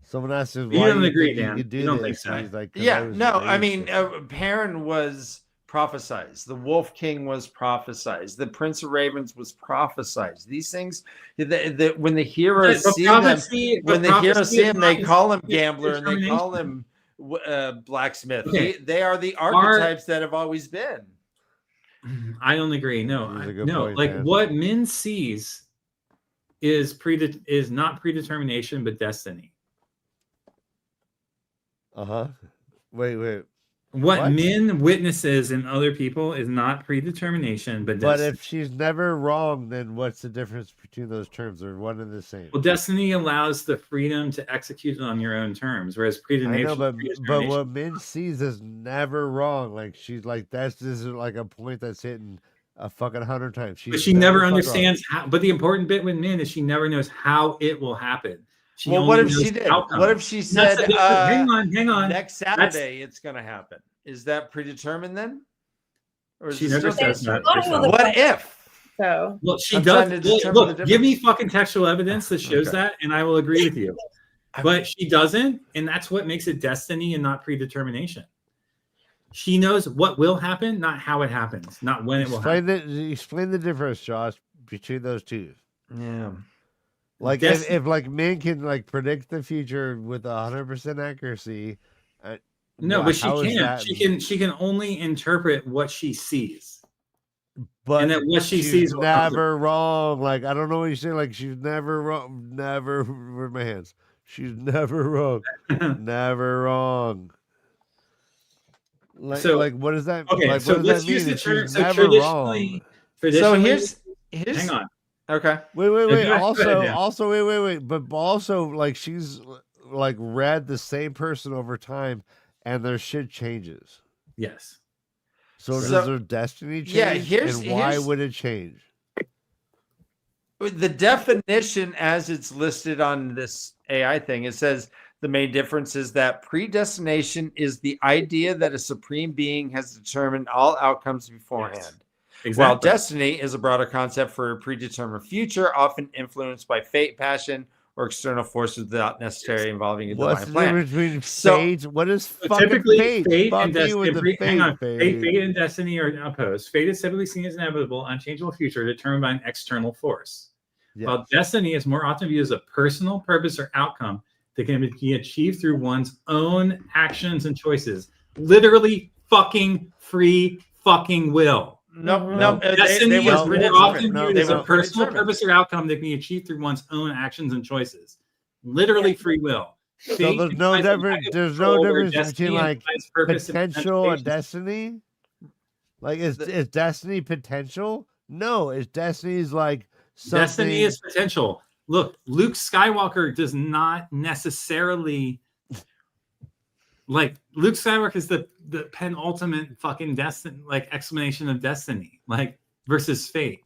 Someone asked him, You why don't you agree, think you Dan. could do You don't this? think so. And he's like, Yeah, no, I mean, different. Perrin was prophesized. The Wolf King was prophesized. The Prince of Ravens was prophesized. These things, when the heroes see them, they call him gambler and they call him blacksmith. Okay. They are the archetypes that have always been. I don't agree. No, point, like Dan. what Min sees is not predetermination, but destiny. Wait. What Min witnesses in other people is not predetermination, but destiny. But if she's never wrong, then what's the difference between those terms? They're one and the same. Well, destiny allows the freedom to execute it on your own terms, whereas predetermination. I know, but what Min sees is never wrong. Like she's like, this is like a point that's hitting a fucking 100 times. But she never understands how. But the important bit with Min is she never knows how it will happen. What if she did? What if she said, hang on. Next Saturday it's going to happen? Is that predetermined then? Or she never says that. What if? So, well, she does. Look, give me fucking textual evidence that shows that, and I will agree with you. But she doesn't, and that's what makes it destiny and not predetermination. She knows what will happen, not how it happens, not when it will happen. Explain the difference, Josh, between those two. Yeah. Like if like Min can like predict the future with 100% accuracy. No, but she can't. She can only interpret what she sees. But and that what she sees never wrong. Like I don't know what you're saying. Like she's never wrong. Never with my hands. She's never wrong. Never wrong. Like, so like what does that? Okay, like, so what does let's that use mean? the term. She's So never traditionally, wrong. So here's hang on. Okay. Wait. Also, wait. But also, like she's like read the same person over time, and their shit changes. Yes. So does their destiny change? Yeah. And why would it change? The definition, as it's listed on this AI thing, it says the main difference is that predestination is the idea that a supreme being has determined all outcomes beforehand. Yes. Exactly. While destiny is a broader concept for a predetermined future, often influenced by fate, passion, or external forces without necessarily involving a divine plan. What's the difference between fate? What is fucking fate? Fate and destiny. Hang on. Fate and destiny are opposed. Fate is typically seen as an inevitable, unchangeable future determined by an external force. Yes. While destiny is more often viewed as a personal purpose or outcome that can be achieved through one's own actions and choices. Literally fucking free fucking will. No. Destiny is more often viewed as a personal purpose or outcome that can be achieved through one's own actions and choices. Literally free will. So there's no difference. There's no difference between like potential and destiny. Like is destiny potential? No, is destiny's like something. Destiny is potential. Look, Luke Skywalker does not necessarily like Luke Skywalker is the penultimate fucking explanation of destiny, like versus fate.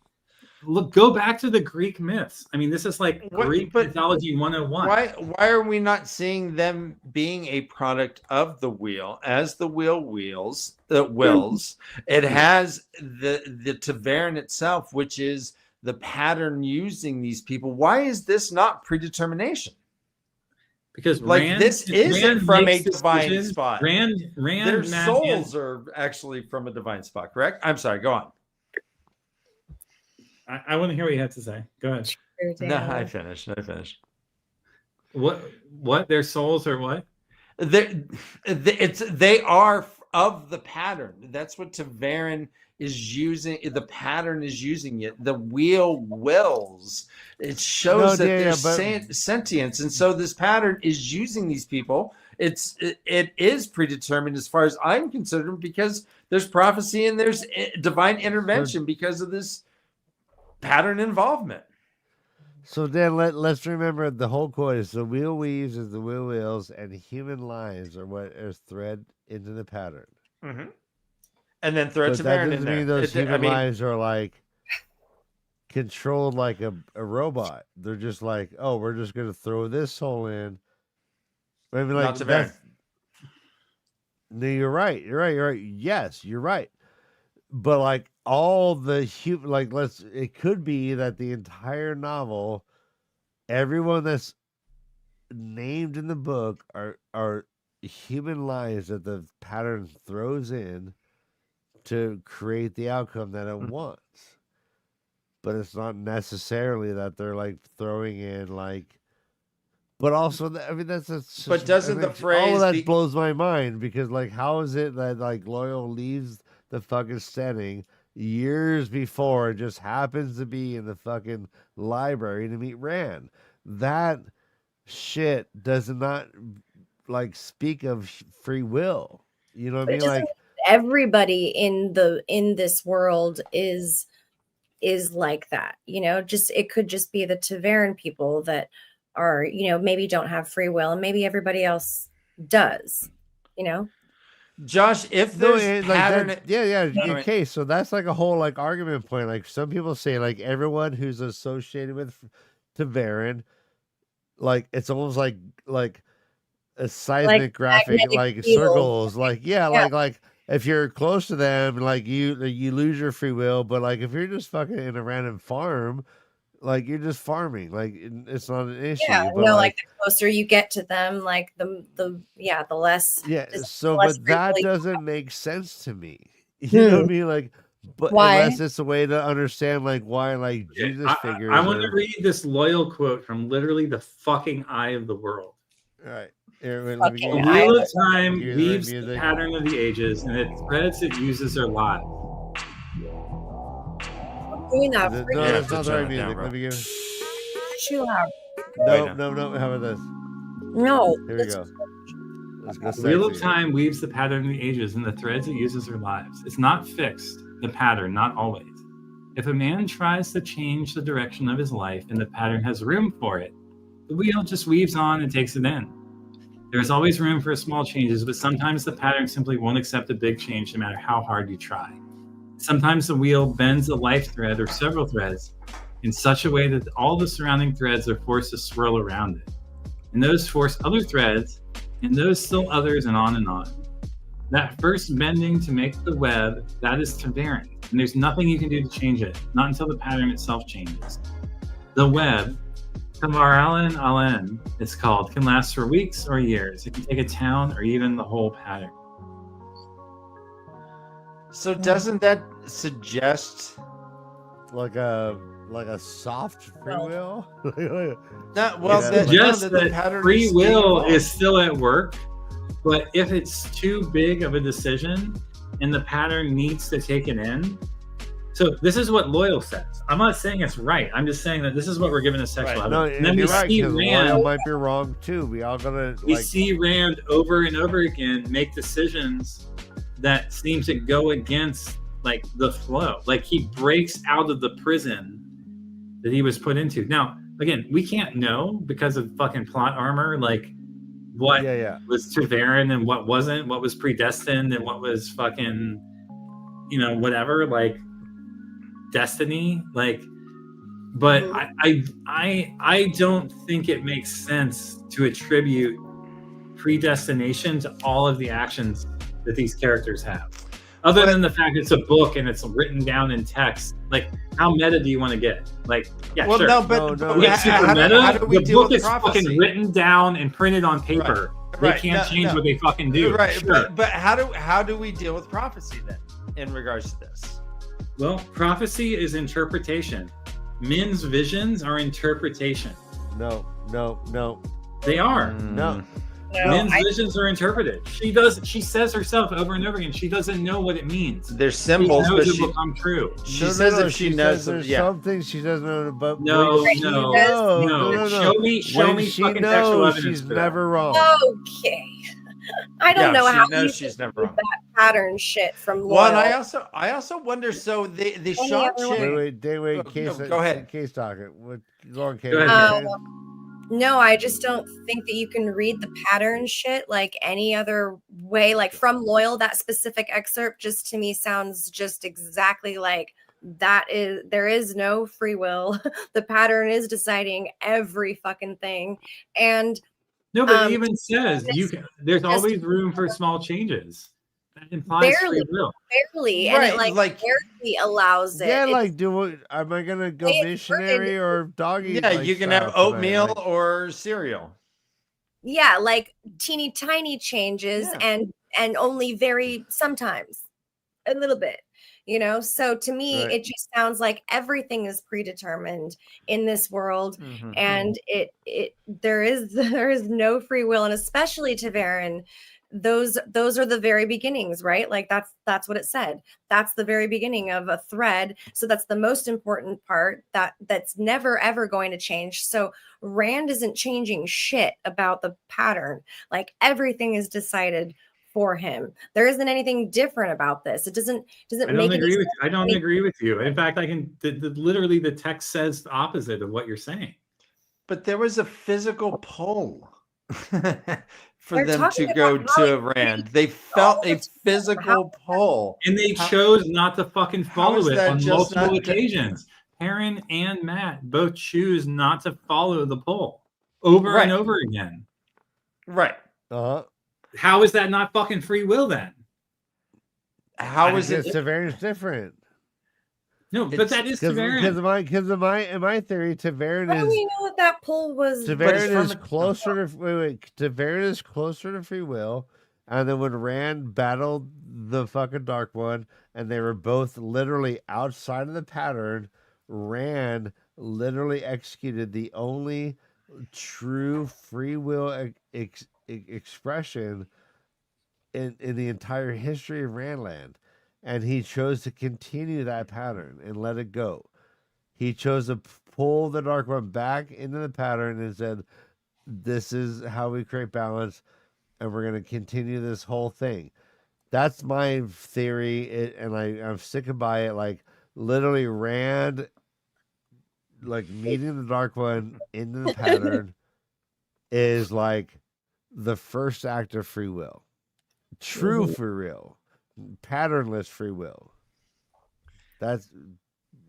Look, go back to the Greek myths. I mean, this is like Greek mythology 101. Why are we not seeing them being a product of the wheel? As the wheel wills, it has the Taveran itself, which is the pattern using these people. Why is this not predetermination? Because this isn't from a divine spot. Their souls are actually from a divine spot, correct? I'm sorry, go on. I want to hear what you have to say. Go ahead. No, I finished. What? Their souls are what? They are of the pattern. That's what Taveran is using. The pattern is using it. The wheel wills. It shows that there's sentience, and so this pattern is using these people. It is predetermined as far as I'm concerned, because there's prophecy and there's divine intervention because of this pattern involvement. So then let's remember the whole quote is the wheel weaves as the wheel wills, and human lives are what is thread into the pattern. Mm-hmm. And then thread to that doesn't mean those human lives are like controlled like a robot. They're just like, oh, we're just gonna throw this soul in. I mean, like that's, no, you're right. Yes, you're right. But like all the human, like it could be that the entire novel, everyone that's named in the book are human lives that the pattern throws in to create the outcome that it wants. But it's not necessarily that they're like throwing in like. But also, I mean, that's just. But doesn't the phrase all of that blows my mind, because like, how is it that like Loyal leaves the fucking setting years before, it just happens to be in the fucking library to meet Rand? That shit does not like speak of free will. You know what I mean? Like everybody in this world is like that. You know, just it could just be the Taveran people that are, you know, maybe don't have free will, and maybe everybody else does. You know. Josh, if there's pattern, okay, so that's like a whole like argument point. Like some people say, like everyone who's associated with Taveran, like it's almost like a seismic graphic, like circles, like like if you're close to them, like you lose your free will, but like if you're just fucking in a random farm, like you're just farming, like it's not an issue. Yeah, but like the closer you get to them, like the less. Yeah, so but that doesn't make sense to me. You know what I mean? Like, but why? Unless it's a way to understand like why like Jesus figures. I want to read this Loyal quote from literally the fucking Eye of the World. All right. The wheel of time weaves the pattern of the ages, and it threads it uses are live. Doing that. No, that's not the right music. Let me give it. Too loud. No. How about this? No. Here we go. Let's go. The wheel of time weaves the pattern of the ages, and the threads it uses are lives. It's not fixed, the pattern, not always. If a man tries to change the direction of his life and the pattern has room for it, the wheel just weaves on and takes it in. There's always room for small changes, but sometimes the pattern simply won't accept a big change no matter how hard you try. Sometimes the wheel bends a life thread or several threads in such a way that all the surrounding threads are forced to swirl around it. And those force other threads, and those still others, and on and on. That first bending to make the web, that is Taveran, and there's nothing you can do to change it, not until the pattern itself changes. The web, Tamaralen Alen, it's called, can last for weeks or years. It can take a town or even the whole pattern. So doesn't that suggest like a soft free will? That free will is still at work, but if it's too big of a decision and the pattern needs to take it in. So this is what Loyal says. I'm not saying it's right. I'm just saying that this is what we're given as sexual evidence. No, and then we see Rand Loyal might be wrong too. We all gotta. We see Rand over and over again make decisions that seem to go against like the flow. Like he breaks out of the prison that he was put into. Now, again, we can't know because of fucking plot armor, like what was Tavarin and what wasn't, what was predestined and what was fucking, whatever, like destiny, like. But I don't think it makes sense to attribute predestination to all of the actions that these characters have. Other than the fact it's a book and it's written down in text, like how meta do you want to get? Like, yeah, sure. No, how do we the deal book with is prophecy? fucking written down and printed on paper. They can't change what they fucking do. Right, sure. but how do we deal with prophecy then in regards to this? Well, prophecy is interpretation. Men's visions are interpretation. No. They are. No. Men's visions are interpreted. She says herself over and over again, she doesn't know what it means. They're symbols, but it will come true. She says if she knows, there's some things she doesn't know about. No. Show me she fucking textual evidence. She's for never wrong. Okay. I don't know how you she's never wrong. that pattern shit from Loyal. Well, and I also wonder. So the shot chick. Wait. Case, go ahead. Case talking. Go on, Case. Go ahead. No, I just don't think that you can read the pattern shit like any other way. Like from Loyal, that specific excerpt just to me sounds just exactly like there is no free will. The pattern is deciding every fucking thing. And no, but it even says there's always room for small changes. That implies free will. Barely. And it barely allows it. Yeah, am I gonna go missionary or doggy? Yeah, you can have oatmeal or cereal. Yeah, like teeny tiny changes and only very sometimes a little bit. So to me it just sounds like everything is predetermined in this world, and there is no free will, and especially to Varen, those are the very beginnings, right? Like that's what it said. That's the very beginning of a thread. So that's the most important part that's never ever going to change. So Rand isn't changing shit about the pattern. Like everything is decided for him. There isn't anything different about this. It doesn't make any sense. I don't agree with you. In fact, literally the text says the opposite of what you're saying. But there was a physical pull for them to go to Rand. They felt a physical pull. And they chose not to fucking follow it on multiple occasions. Perrin and Matt both choose not to follow the pull over and over again. Right. How is that not fucking free will then? How is it? Tavaren's different. No, but that is Tavaren. Because in my theory, Tavaren is. How do we know what that pull was? Tavaren is closer to Tavaren is closer to free will, and then when Rand battled the fucking Dark One, and they were both literally outside of the pattern, Rand literally executed the only true free will expression in the entire history of Randland. And he chose to continue that pattern and let it go. He chose to pull the Dark One back into the pattern and said, this is how we create balance, and we're going to continue this whole thing. That's my theory, and I'm sticking by it. Like, literally Rand, like, meeting the Dark One into the pattern is like the first act of free will. True free will. Patternless free will. That's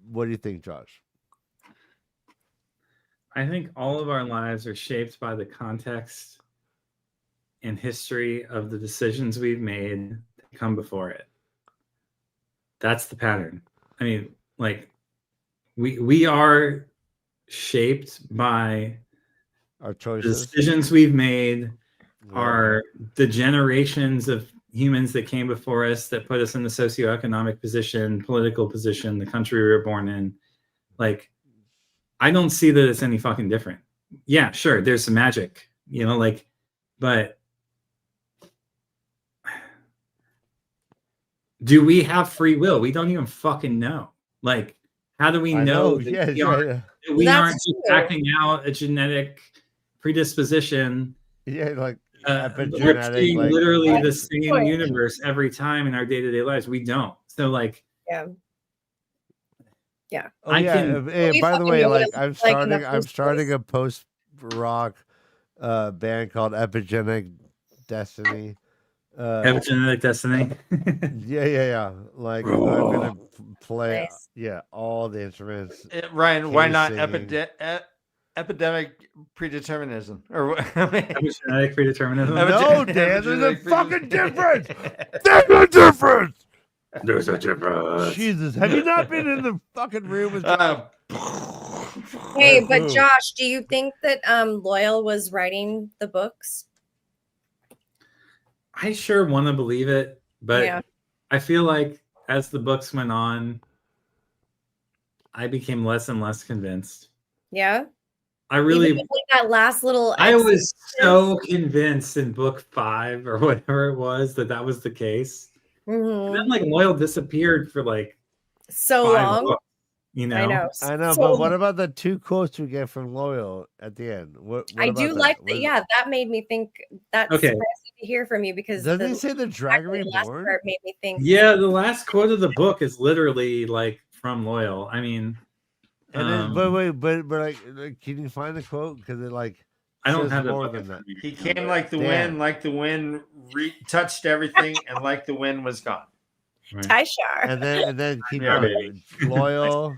what do you think, Josh? I think all of our lives are shaped by the context and history of the decisions we've made that come before it. That's the pattern. I mean, like we are shaped by our choices. The decisions we've made are the generations of humans that came before us that put us in the socioeconomic position, political position, the country we were born in. Like, I don't see that it's any fucking different. Yeah, sure, there's some magic, but do we have free will? We don't even fucking know. Like, how do we know that we aren't just acting out a genetic predisposition? Yeah, like epigenetic, literally the same universe every time in our day-to-day lives. We don't. So yeah. By the way, like I'm starting a post-rock band called Epigenic Destiny. Epigenetic Destiny. Yeah. Like I'm gonna play, Nice. all the instruments. Ryan, why not singing. epidemic predeterminism? Or Epigenetic predeterminism. No, Dan, there's a Epigenetic fucking difference. predeterminism. There's a difference. There's a difference. Jesus, have you not been in the fucking room with? Hey, but Josh, do you think that Loyal was writing the books? I sure want to believe it, but Yeah. I feel like as the books went on, I became less and less convinced. Yeah. I really, Even with, like, that last little. I was so convinced in book 5 or whatever it was that was the case. And then like Loyal disappeared for like so 5 long. books, you know. I know, So, but what about the 2 quotes we get from Loyal at the end? What I do about like that? that. Yeah, that made me think. That's Okay. surprising to hear from you because Doesn't he say the Dragon the last Reborn? part made me think. Yeah, the last quote of the book is literally like from Loyal. I mean, And then, but like, can you find the quote? Because it like I don't says have the more book than in that. front of me. He came like the Damn. wind, touched everything, and like the wind was gone. Right. Tyshar. And then keep Yeah, going. Loyal.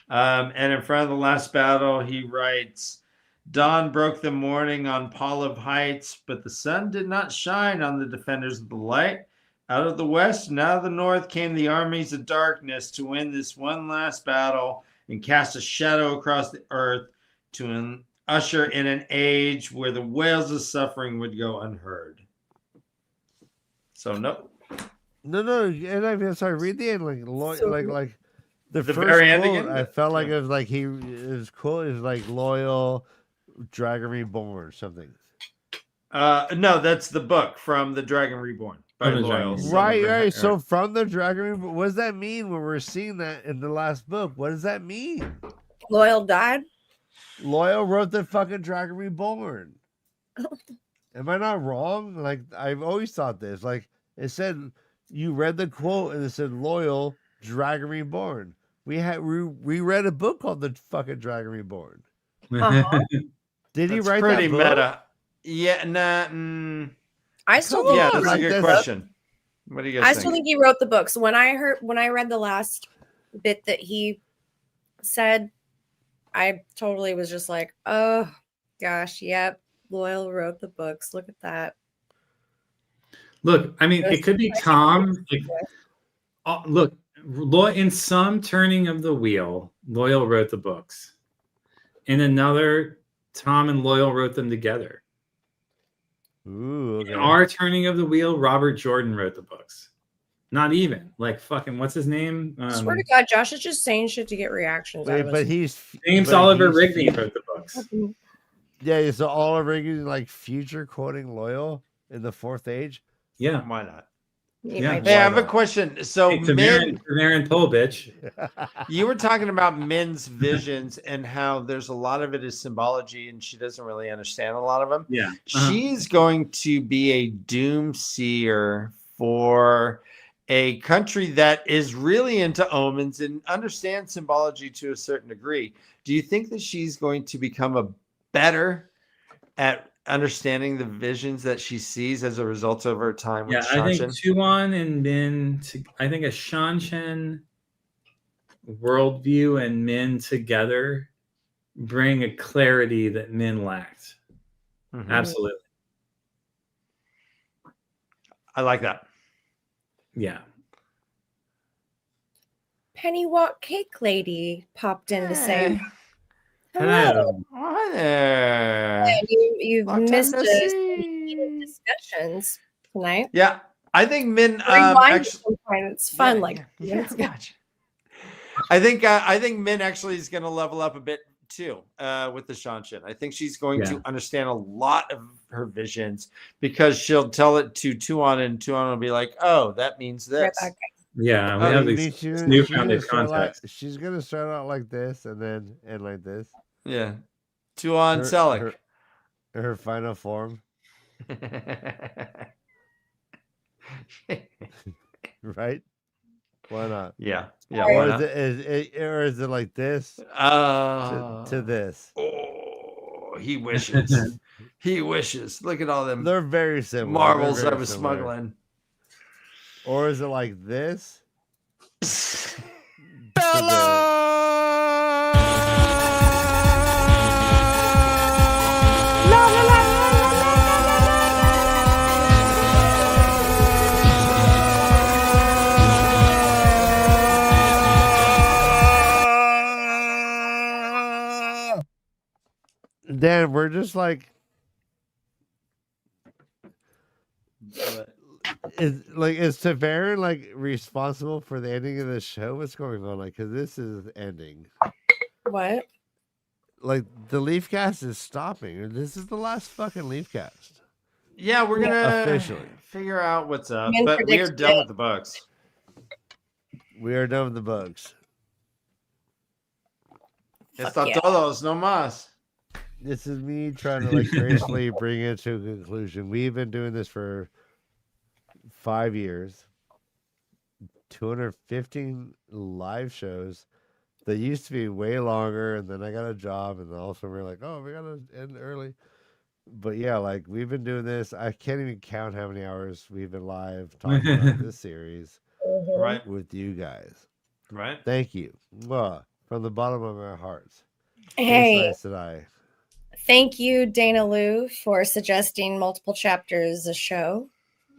And in front of the last battle, he writes, "Dawn broke the morning on Poliv Heights, but the sun did not shine on the defenders of the light. Out of the west and out of the north came the armies of darkness to win this one last battle and cast a shadow across the earth to usher in an age where the wails of suffering would go unheard." So no. No. And I'm sorry. Read the end. Like the first very end quote. again? I felt like it was like his quote is like Loyal, Dragon Reborn or something. No, that's the book from The Dragon Reborn by Loyal. Right. So from the Dragon Reborn, what does that mean when we're seeing that in the last book? What does that mean? Loyal died. Loyal wrote the fucking Dragon Reborn. Am I not wrong? Like I've always thought this. Like it said, you read the quote and it said Loyal, Dragon Reborn. We read a book called the fucking Dragon Reborn. Uh-huh. Did he That's write pretty that book? meta? Yeah, nah. I still think Yeah, he that's a wrote good the question. What do you book. guys I think? still think he wrote the books. When I read the last bit that he said, I totally was just like, oh gosh, yep, Loyal wrote the books. Look at that. Look, I mean, it could be Tom. Look, in some turning of the wheel, Loyal wrote the books. In another, Tom and Loyal wrote them together. Ooh, okay. In our turning of the wheel, Robert Jordan wrote the books. Not even like fucking what's his name? Swear to God, Josh is just saying shit to get reactions. Wait, but he's James Oliver Rigby wrote the books. Yeah, so Oliver Rigby like future quoting Loyal in the Fourth Age. Yeah, why not? Yeah, hey, I have a question. So, hey, Tamarin Poe, bitch. You were talking about Min's visions and how there's a lot of it is symbology, and she doesn't really understand a lot of them. Yeah, she's going to be a doomseer for a country that is really into omens and understands symbology to a certain degree. Do you think that she's going to become a better at understanding the visions that she sees as a result of her time with I think Shanshan? Tuan and Min, I think a Shanshan worldview and Min together bring a clarity that Min lacked. Mm-hmm. Absolutely. I like that. Yeah. Pennywalk Cake Lady popped in to say hello. Hello. Hi there. And you've missed us in discussions tonight. Yeah, I think Min. It's fun. I think Min actually is going to level up a bit too with the Shanshan. I think she's going to understand a lot of her visions because she'll tell it to Tuan, and Tuan will be like, "Oh, that means this." Yeah, we have these newfound context. She's gonna start out like this and then end like this. Yeah, Tuan Selleck. Her final form. Right? Why not? Yeah. Or is it like this? To this. he wishes. He wishes. Look at all them They're very similar. marbles They're I very was similar. smuggling. Or is it like this? Dan, we're just like, is Tavarin like responsible for the ending of the show? What's going on? Like, because this is ending. What? Like, the LeafCast is stopping. This is the last fucking LeafCast. Yeah, we're gonna officially figure out what's up, Men but we are predicted done it. with the bugs. We are done with the bugs. It's Fuck not yeah. todos, no más. This is me trying to like gracefully bring it to a conclusion. We've been doing this for 5 years, 215 live shows. They used to be way longer, and then I got a job, and also we're like, oh, we gotta end early. But yeah, like we've been doing this. I can't even count how many hours we've been live talking about this series Right, with you guys. right. Thank you. Mwah. From the bottom of our hearts. Hey, Nice that I. thank you, Dana Lou, for suggesting multiple chapters a show.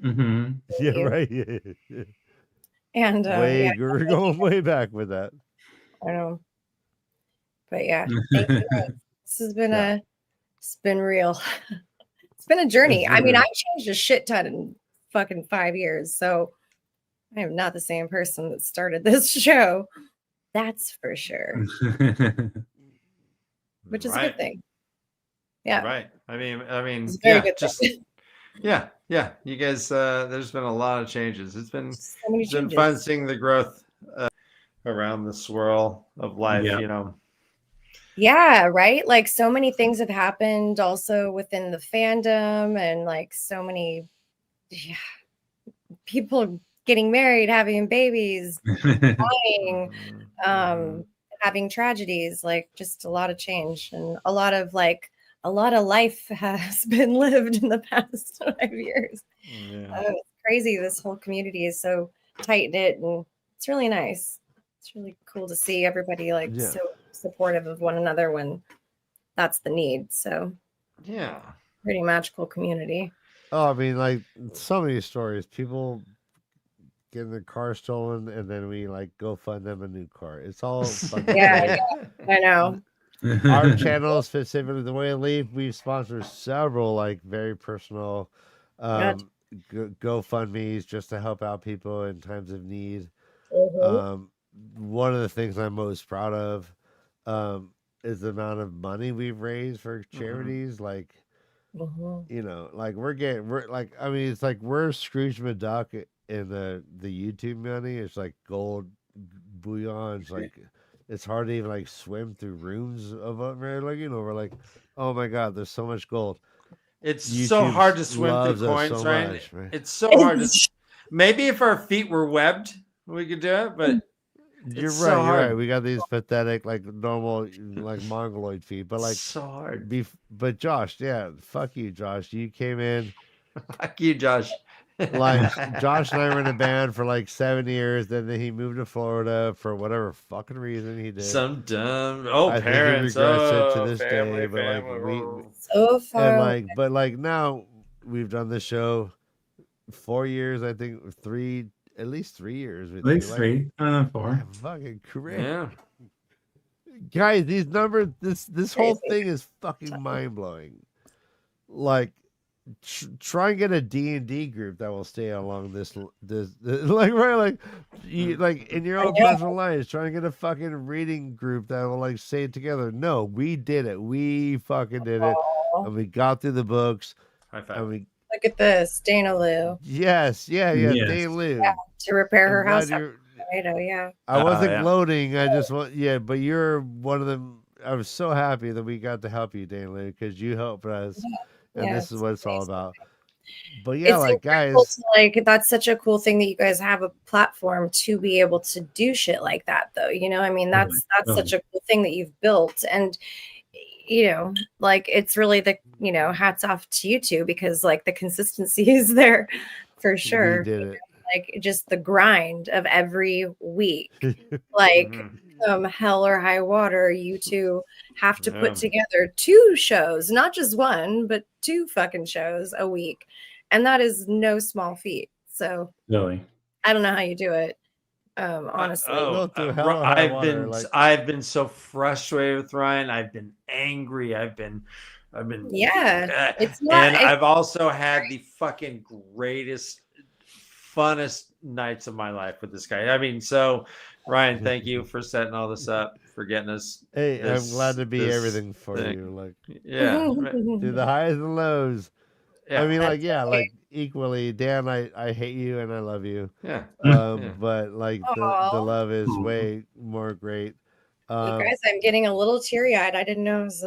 Mm-hmm. Yeah, you. right. Yeah. And yeah, We're going way back with that. I know. But yeah, thank you. This has been it's been real. It's been a journey. It's I mean, real. I've changed a shit ton in fucking 5 years. So I am not the same person that started this show. That's for sure. Which is a good thing. Yeah. Right. I mean, It's a very yeah, good just thing. yeah. You guys, there's been a lot of changes. It's been So many been changes. fun seeing the growth around the swirl of life. Yeah. You know. Yeah, right. Like so many things have happened also within the fandom, and like so many people getting married, having babies, dying, having tragedies, like just a lot of change and a lot of life has been lived in the past 5 years. Yeah. It's crazy. This whole community is so tight knit, and it's really nice. It's really cool to see everybody so supportive of one another when that's the need. So Yeah. pretty magical community. Oh, I mean, like so many stories. People getting their car stolen, and then we like go fund them a new car. It's all fucking Yeah, great. I know. Our channel specifically, the way Leaf, we sponsor several like very personal GoFundMe's just to help out people in times of need. One of the things I'm most proud of is the amount of money we've raised for charities. Like, you know, like it's like we're Scrooge McDuck in the YouTube money. It's like gold bullion. It's like it's hard to even like swim through rooms of it. Like, you know, we're like, oh my god, there's so much gold. It's YouTube so hard to swim loves through us coins, so right? much, man. It's so hard to. Maybe if our feet were webbed, we could do it. But You're it's right. so You're hard. right. We got these pathetic, like normal, like mongoloid feet, but like It's so hard. But Josh, yeah, fuck you, Josh. You came in. Fuck you, Josh. Like Josh and I were in a band for like 7 years. Then he moved to Florida for whatever fucking reason he did. Some dumb I parents. think he regrets it to Oh, this family, day. But like family. So far. and like, but like now we've done the show 4 years. I think at least 3 years. At least 3, 4. Fucking correct. Yeah. Guys, these numbers, this whole thing is fucking mind blowing. Like, try and get a D&D group that will stay along this like right, like you like in your own personal lives. Try and get a fucking reading group that will like stay together. No, we did it. We fucking did it, and we got through the books. High five. And we look at this, Dana Lou. yes, Dana Lou. Yeah, to repair her house. I wasn't gloating. I just want but you're one of them. I was so happy that we got to help you, Dana Lou, because you helped us. And this is what it's all about. But yeah, it's like guys, like that's such a cool thing that you guys have a platform to be able to do shit like that, though. You know, I mean, that's such a cool thing that you've built. And like it's really the, hats off to you two, because like the consistency is there for sure. We did it. Like just the grind of every week, like hell or high water, you two have to put together 2 shows, not just one, but 2 fucking shows a week. And that is no small feat. So really, I don't know how you do it. Honestly. I've been so frustrated with Ryan. I've been angry. I've been it's not, and I've also had the fucking greatest, funnest nights of my life with this guy. I mean, so Ryan, thank you for setting all this up, for getting us. Hey, I'm glad to be everything for you. Like, through the highs and lows. Yeah. I mean, like, like equally, Dan, I hate you and I love you. Yeah. But like the love is way more great. You guys, I'm getting a little teary-eyed. I didn't know it was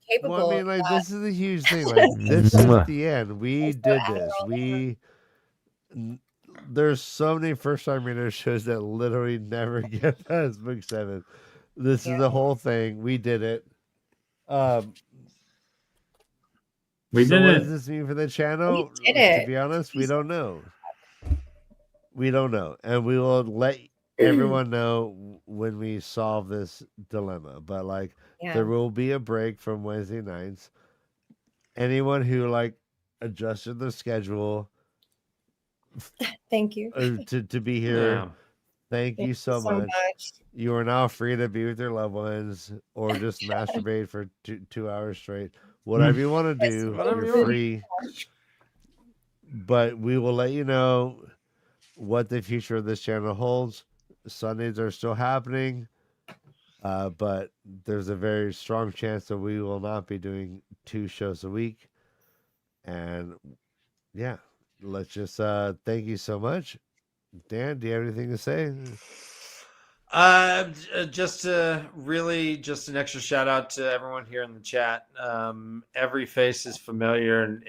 capable. Well, I mean, like, this is a huge thing. Like, this is the end. We did this. There's so many first-time reader shows that literally never get past book 7. This is the whole thing. We did it. We did what it. does this mean for the channel? We did it. To be honest, we don't know. We don't know. And we will let everyone know when we solve this dilemma. But like there will be a break from Wednesday nights. Anyone who like adjusted their schedule, thank you to be here. Thank you so much. You are now free to be with your loved ones or just masturbate for 2 hours straight. Whatever you want to do, you're free. But we will let you know what the future of this channel holds. Sundays are still happening, but there's a very strong chance that we will not be doing 2 shows a week. And yeah, let's just thank you so much. Dan, do you have anything to say? Just an extra shout out to everyone here in the chat. Every face is familiar, and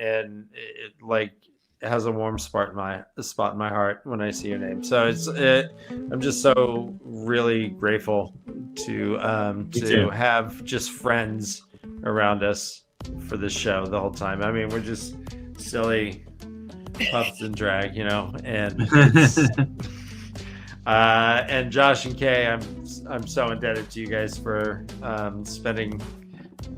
it like has a warm spot in my heart when I see your name. So I'm just so really grateful to have just friends around us for this show the whole time. I mean, we're just silly pups and drag, and and Josh and Kay, I'm so indebted to you guys for spending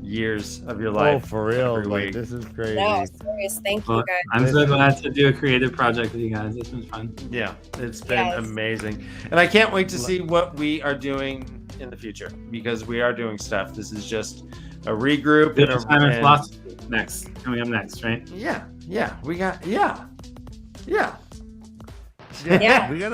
years of your life. Oh, for real! Like, this is crazy. No, serious. Thank you, guys. I'm so glad to do a creative project with you guys. This was fun. Yeah, it's been amazing, and I can't wait to see what we are doing in the future, because we are doing stuff. This is just a regroup and philosophy next, coming up next, right? Yeah, we got we got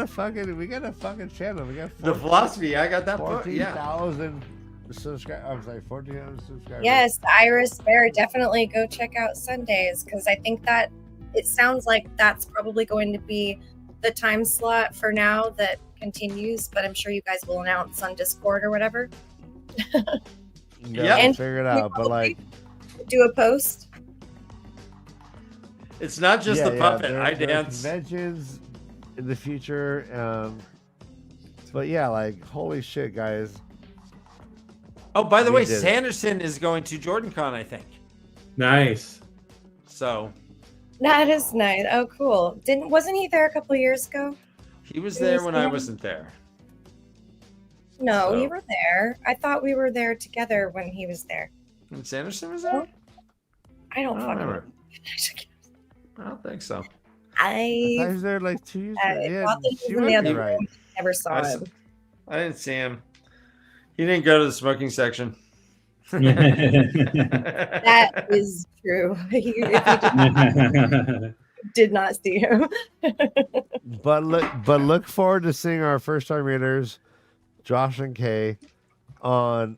a fucking channel. We got the philosophy. I got that 14,000 subscribers. I'm sorry, 1,400 subscribers. Yes, Iris Bear, definitely go check out Sundays, because I think that it sounds like that's probably going to be the time slot for now that continues. But I'm sure you guys will announce on Discord or whatever. Yeah, and figure it out. But like, do a post. It's not just the puppet. I dance. Conventions in the future, but yeah, like, holy shit, guys. Oh, by the way, Sanderson is going to JordanCon, I think. Nice. So that is nice. Oh, cool. Wasn't he there a couple years ago? He was there when I wasn't there. No, we were there. I thought we were there together when he was there. And Sanderson was there? I don't remember. I don't think so. I thought he was there like 2 years ago. Yeah, he was in the other room. Never saw him. I didn't see him. He didn't go to the smoking section. That is true. He did not see him. But look forward to seeing our first time readers, Josh and Kay, on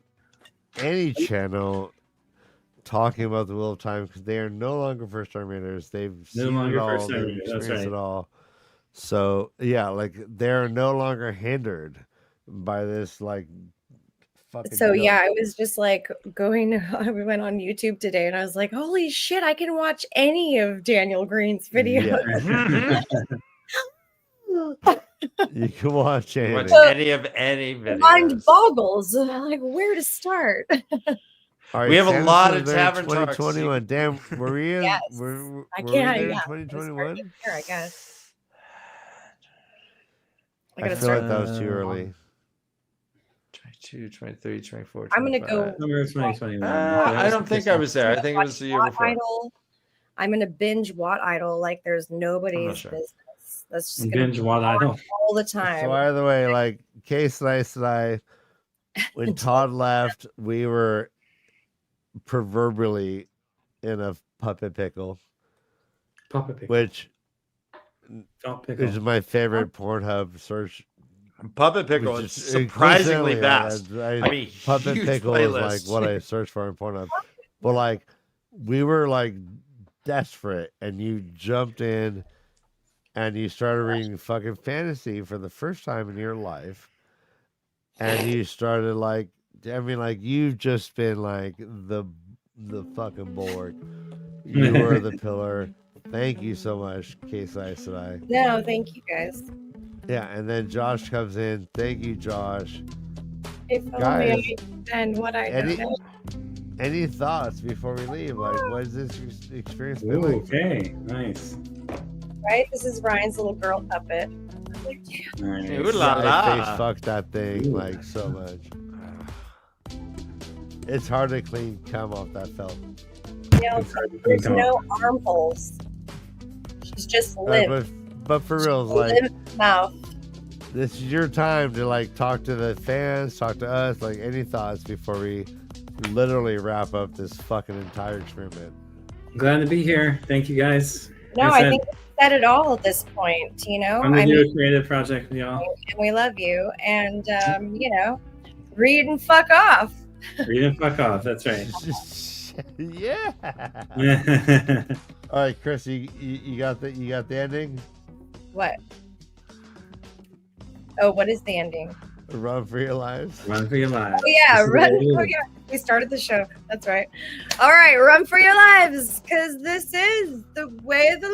any channel talking about the Wheel of Time, because they are no longer first time readers. They've seen it all, they've experienced it all. So yeah, like, they're no longer hindered by this like fucking. So yeah, I was just like we went on YouTube today, and I was like, holy shit, I can watch any of Daniel Green's videos. Yeah. You can watch any of any videos. Mind boggles. Like, where to start? All right, We have a Santa's lot of there in tavern talks. 2021. Damn, were we in? Yes. Were I we can't. there in Yeah. 2021? Here, I guess. I gotta feel start. like that was too early. 22, 23, 24, I'm gonna 25. go. Number 2021. I don't think I was there. I think it was the year Watt before. Idol. I'm gonna binge Watt Idol like there's nobody's sure. business. That's just gonna Binge be Watt Idol. all the time. So either way, like Case Nice and I, when Todd left, we were proverbially in a puppet pickle, Puppet pickle. which Felt pickle. is my favorite Pornhub search. Puppet Pickle which is is surprisingly coincidentally, vast. I mean, Puppet huge Pickle is playlist. like what I search for in Pornhub. But like, we were like desperate, and you jumped in, and you started reading fucking fantasy for the first time in your life, and you started like, I mean, like you've just been like the fucking Borg. You were the pillar. Thank you so much, Case Ice and I. No, thank you guys. Yeah, and then Josh comes in. Thank you, Josh. If Guys, only and what I don't know. Any thoughts before we leave? Like, what has this experience been Ooh, like? okay, nice. Right? This is Ryan's little girl puppet. Nice. Ooh la I la. face fucked that thing Ooh. like so much. It's hard to clean cum off that felt. You know, It's hard to there's think of. no armholes. She's just lip. But for real, like Lip mouth. this is your time to like talk to the fans, talk to us. Like, any thoughts before we literally wrap up this fucking entire experiment? Glad to be here. Thank you guys. No, Like I said, think we said it all at this point, you know? I'm gonna I do mean, a creative project with y'all. and we love you. And, you know, read and fuck off. Read and fuck off. That's right. Yeah. All right, Chris, you got the ending? What? Oh, what is the ending? Run for your lives. Run for your lives. Oh, yeah, This is run. what it Oh, is. yeah. We started the show. That's right. All right, run for your lives, because this is the way of the